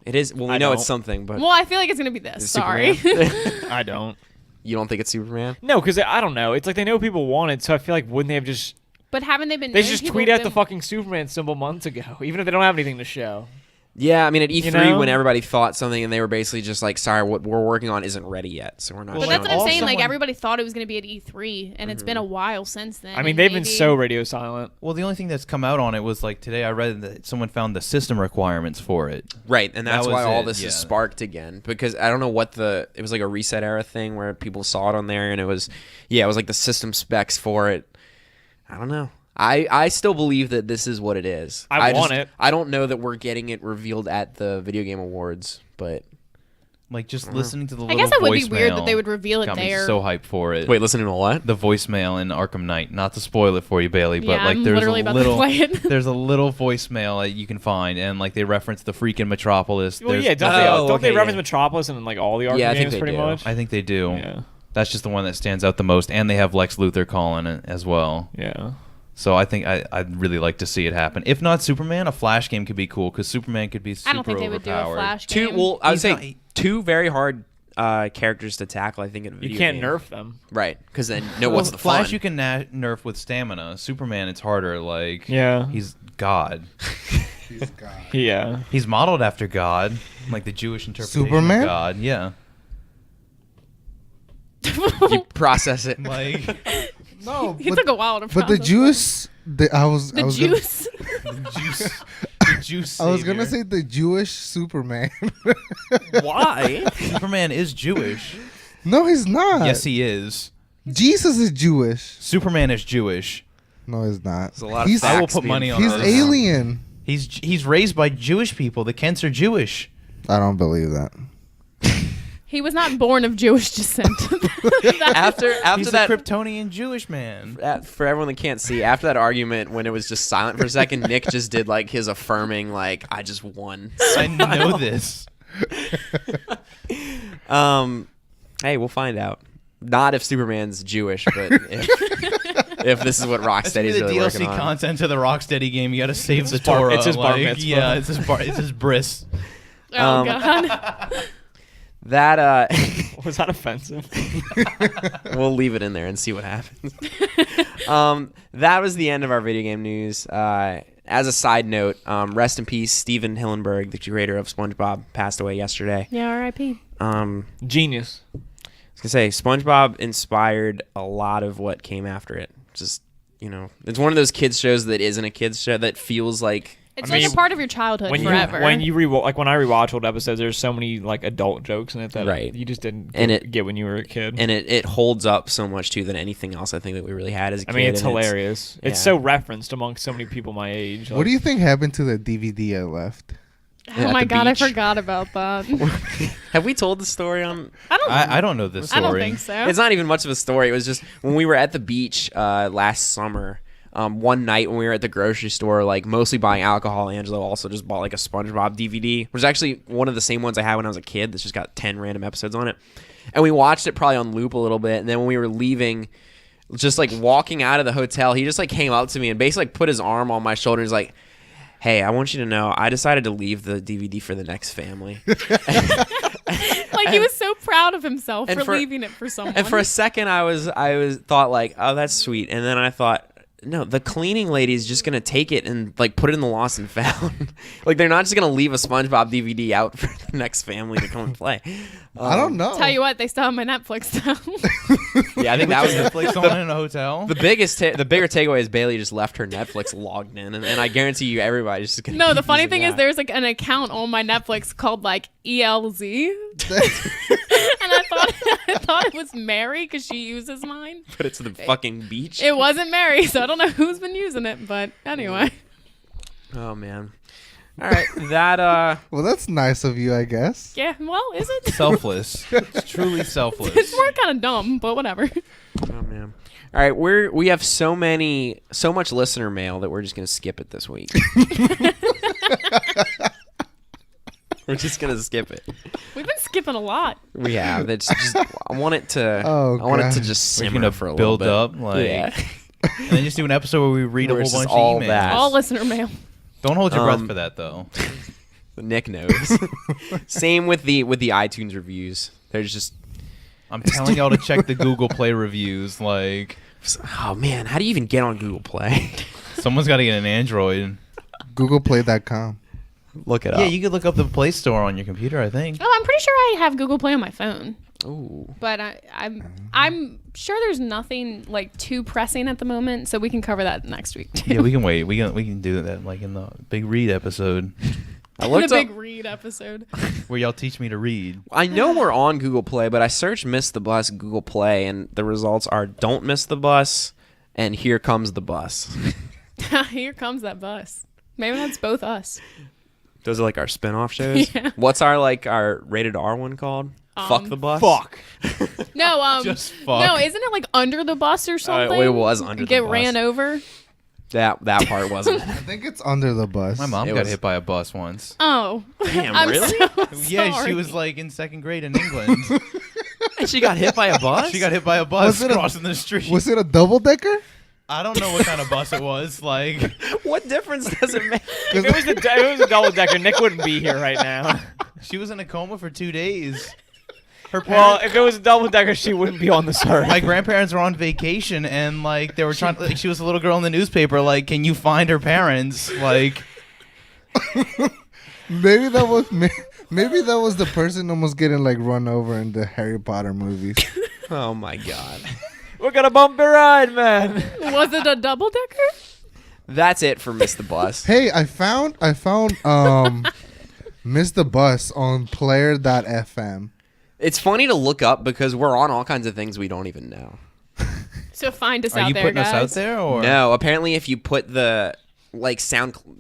It is. Well, we I know it's don't. something, but Well, I feel like it's gonna be this. Is it Sorry. Superman? I don't. You don't think it's Superman? No, because I don't know. It's like they know people want it, so I feel like wouldn't they have just But haven't they been? they knowing just people tweet out the been- fucking Superman symbol months ago, even if they don't have anything to show. Yeah, I mean at E3 You know? when everybody thought something and they were basically just like, "Sorry, what we're working on isn't ready yet, so we're not." Well, But that's showing what I'm it." saying. Like someone- everybody thought it was gonna be at E3, and it's been a while since then. I mean, and they've been maybe- so radio silent. Well, the only thing that's come out on it was like today. I read that someone found the system requirements for it. Right, and that's That why was all it, this yeah. is sparked again because I don't know what it was like a reset era thing where people saw it on there and it was like the system specs for it. I don't know. I still believe that this is what it is. I want it. I don't know that we're getting it revealed at the Video Game Awards, but Like just listening to the I little guess that would be weird voicemail that they would reveal it got me there. so hyped for it. wait, listening to what? The voicemail in Arkham Knight. Not to spoil it for you, Bailey, but Yeah, like I'm there's literally a about to little play it. there's a little voicemail that you can find, and like they reference the freaking Metropolis. Well, There's- yeah, don't Oh, they okay, reference yeah. Metropolis and like all the Arkham Yeah, I think games they pretty do. much? I think they do. Yeah, That's just the one that stands out the most, and they have Lex Luthor calling it as well. yeah. So I think I'd really like to see it happen. If not Superman, a Flash game could be cool because Superman could be super I don't think they would do a overpowered. Flash game. I would He's say not- two very hard characters to tackle. I think in a video You can't game. nerf them. Right? Because then what's Well, the Flash fun? you can nerf with stamina. Superman, it's harder. Like Yeah. he's God. He's God. Yeah. He's modeled after God, like the Jewish interpretation Superman? of God. Yeah. You process it. Like No, He took a while to but the process Jewish, I was that. The gonna- juice. the juice. I was gonna savior. say the Jewish Superman. Why? Superman is Jewish. No, he's not. Yes, he is. Jesus is Jewish. Superman is Jewish. No, he's not. There's a lot of He's facts I will put being money on he's this. alien. He's raised by Jewish people. The Kents are Jewish. I don't believe that. He was not born of Jewish descent. After He's that, a Kryptonian Jewish man. for everyone that can't see, after that argument when it was just silent for a second, Nick just did like his affirming, like I just won. I know this. Hey, we'll find out. Not if Superman's Jewish, but if this is what That's Rocksteady's the really DLC working on. content to the Rocksteady game. You got to save the bar- Torah. it's his bar like, mitzvah. Yeah, it's his bris. Oh God. That Was that offensive? we'll leave it in there and see what happens. That was the end of our video game news. As a side note, rest in peace, Steven Hillenburg, the curator of SpongeBob, passed away yesterday. Yeah, R.I.P. Genius. I was gonna say SpongeBob inspired a lot of what came after it. Just it's one of those kids shows that isn't a kids show that feels like It's I like mean, a part of your childhood When forever. when I rewatch old episodes, there's so many like adult jokes in it that Right. you just didn't And get when you were a kid. and it holds up so much too than anything else I think that we really had as a I kid. mean, it's and hilarious. It's yeah. so referenced among so many people my age. What do you think happened to the DVD I left? oh at my the God, I beach. forgot about that. Have we told the story on? I don't know this I story. don't think so. It's not even much of a story. It was just when we were at the beach last summer. One night when we were at the grocery store, like mostly buying alcohol, Angelo also just bought like a SpongeBob DVD, which is actually one of the same ones I had when I was a kid. That's just got 10 random episodes on it, and we watched it probably on loop a little bit. And then when we were leaving, just like walking out of the hotel, he just like came up to me and basically like put his arm on my shoulder. And he's like, "Hey, I want you to know, I decided to leave the DVD for the next family." Like he was so proud of himself And for for- leaving it for someone. And for a second, I was thought like, "Oh, that's sweet," and then I thought, no, the cleaning lady is just gonna take it and like put it in the lost and found. Like they're not just gonna leave a SpongeBob DVD out for the next family to come and play. I don't know. Tell you what, they still have my Netflix though. Yeah, I think that was Netflix on in a hotel. the bigger takeaway is Bailey just left her Netflix logged in, and I guarantee you everybody's just gonna. No, the keep funny using thing is that. there's like an account on my Netflix called like ELZ. And I thought it was Mary because she uses mine. But it's the fucking beach. It wasn't Mary, so I don't know who's been using it, but anyway. Oh man. All right, that Well, that's nice of you, I guess. Yeah, well, is it? Selfless. It's truly selfless. It's more kind of dumb, but whatever. Oh man. All right, we have so much listener mail that we're just gonna skip it this week. We're just gonna skip it. We've been skipping a lot. We have. It's just I want it to. Oh, I want it to God. just We're simmer gonna for a build little bit. up, like, yeah. and then just do an episode where we read a Where whole it's just bunch all of emails. that. All listener mail. Don't hold your breath Um, for that though. Nick knows. Same with the iTunes reviews. There's just I'm telling y'all to check the Google Play reviews. Like, oh man, how do you even get on Google Play? someone's got to get an Android. GooglePlay.com. Look it Yeah, up. you could look up the Play Store on your computer. I think. Oh, I'm pretty sure I have Google Play on my phone. Ooh. But I'm sure there's nothing like too pressing at the moment, so we can cover that next week too. Yeah, we can wait. We can do that like in the big read episode I the looked big up. read episode. where y'all teach me to read. I know we're on Google Play, but I searched "Miss the Bus" Google Play, and the results are "Don't Miss the Bus" and "Here Comes the Bus." Here comes that bus. Maybe that's both us. Those are like our spin-off shows. Yeah. What's our rated R one called? Fuck the Bus. Fuck. No, Just fuck. No, isn't it like under the bus or something? it was under the Get bus. ran over. That part wasn't. I think it's under the bus. My mom It got was- hit by a bus once. Oh. Damn, I'm really? so Yeah, she sorry. was like in second grade in England. And she got hit by a bus. She got hit by a bus Was it a- crossing the street. Was it a double decker? I don't know what kind of bus it was. Like, What difference does it make? If it was a double decker, Nick wouldn't be here right now. she was in a coma for 2 days. Her Well, parents, if it was a double decker, she wouldn't be on this earth. my grandparents were on vacation, and like they were trying. Like, she was a little girl in the newspaper. Like, can you find her parents? Like, Maybe that was the person almost getting like run over in the Harry Potter movies. Oh my god. We're gonna bump a ride, man. Was it a double decker? That's it for Miss the Bus. Hey, I found Miss the Bus on player.fm. It's funny to look up because we're on all kinds of things we don't even know. So find us are out you there, putting guys. us out there or No, apparently if you put the like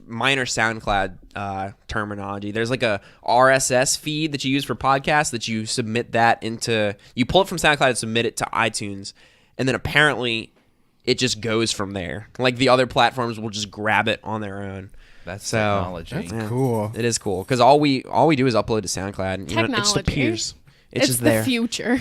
minor SoundCloud terminology, there's like a RSS feed that you use for podcasts that you submit that into. You pull it from SoundCloud and submit it to iTunes, and then apparently it just goes from there. Like the other platforms will just grab it on their own. That's So, technology. That's Yeah. cool. It is cool because all we do is upload to SoundCloud, and it just Technology. appears. It's just the there. future.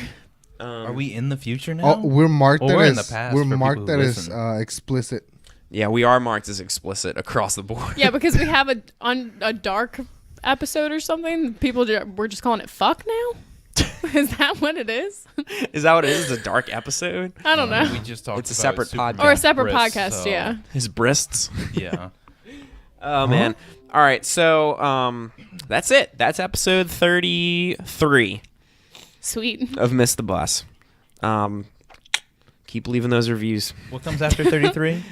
Are we in the future now? Oh, we're marked Well, that we're in as the past we're for people marked who that as listen. explicit. Yeah, we are marked as explicit across the board. Yeah, because we have a dark episode or something. We're just calling it fuck now. Is that what it is? Is that what it is? It's a dark episode. I don't know. We just talked It's a about separate Superman podcast. Or a separate breasts, podcast, so, yeah. His breasts. Yeah. Oh man. All right, so that's it. That's episode 33 Sweet. of Miss the Bus. Keep leaving those reviews. What comes after 33?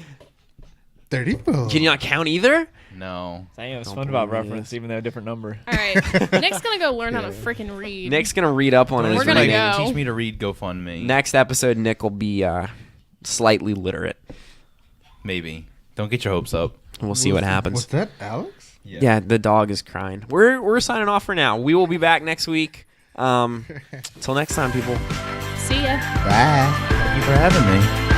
34. Can you not count either? No. Damn, it's Don't fun about believe reference, even though a different number. All right. Nick's going to go learn how to freaking read. Nick's gonna read up on it. We're as gonna we go. Teach me to read GoFundMe. Next episode, Nick will be slightly literate. Maybe. Don't get your hopes up. We'll see what Was happens. that Alex? Yeah, the dog is crying. We're signing off for now. We will be back next week. Till next time, people. See ya. Bye. Thank you for having me.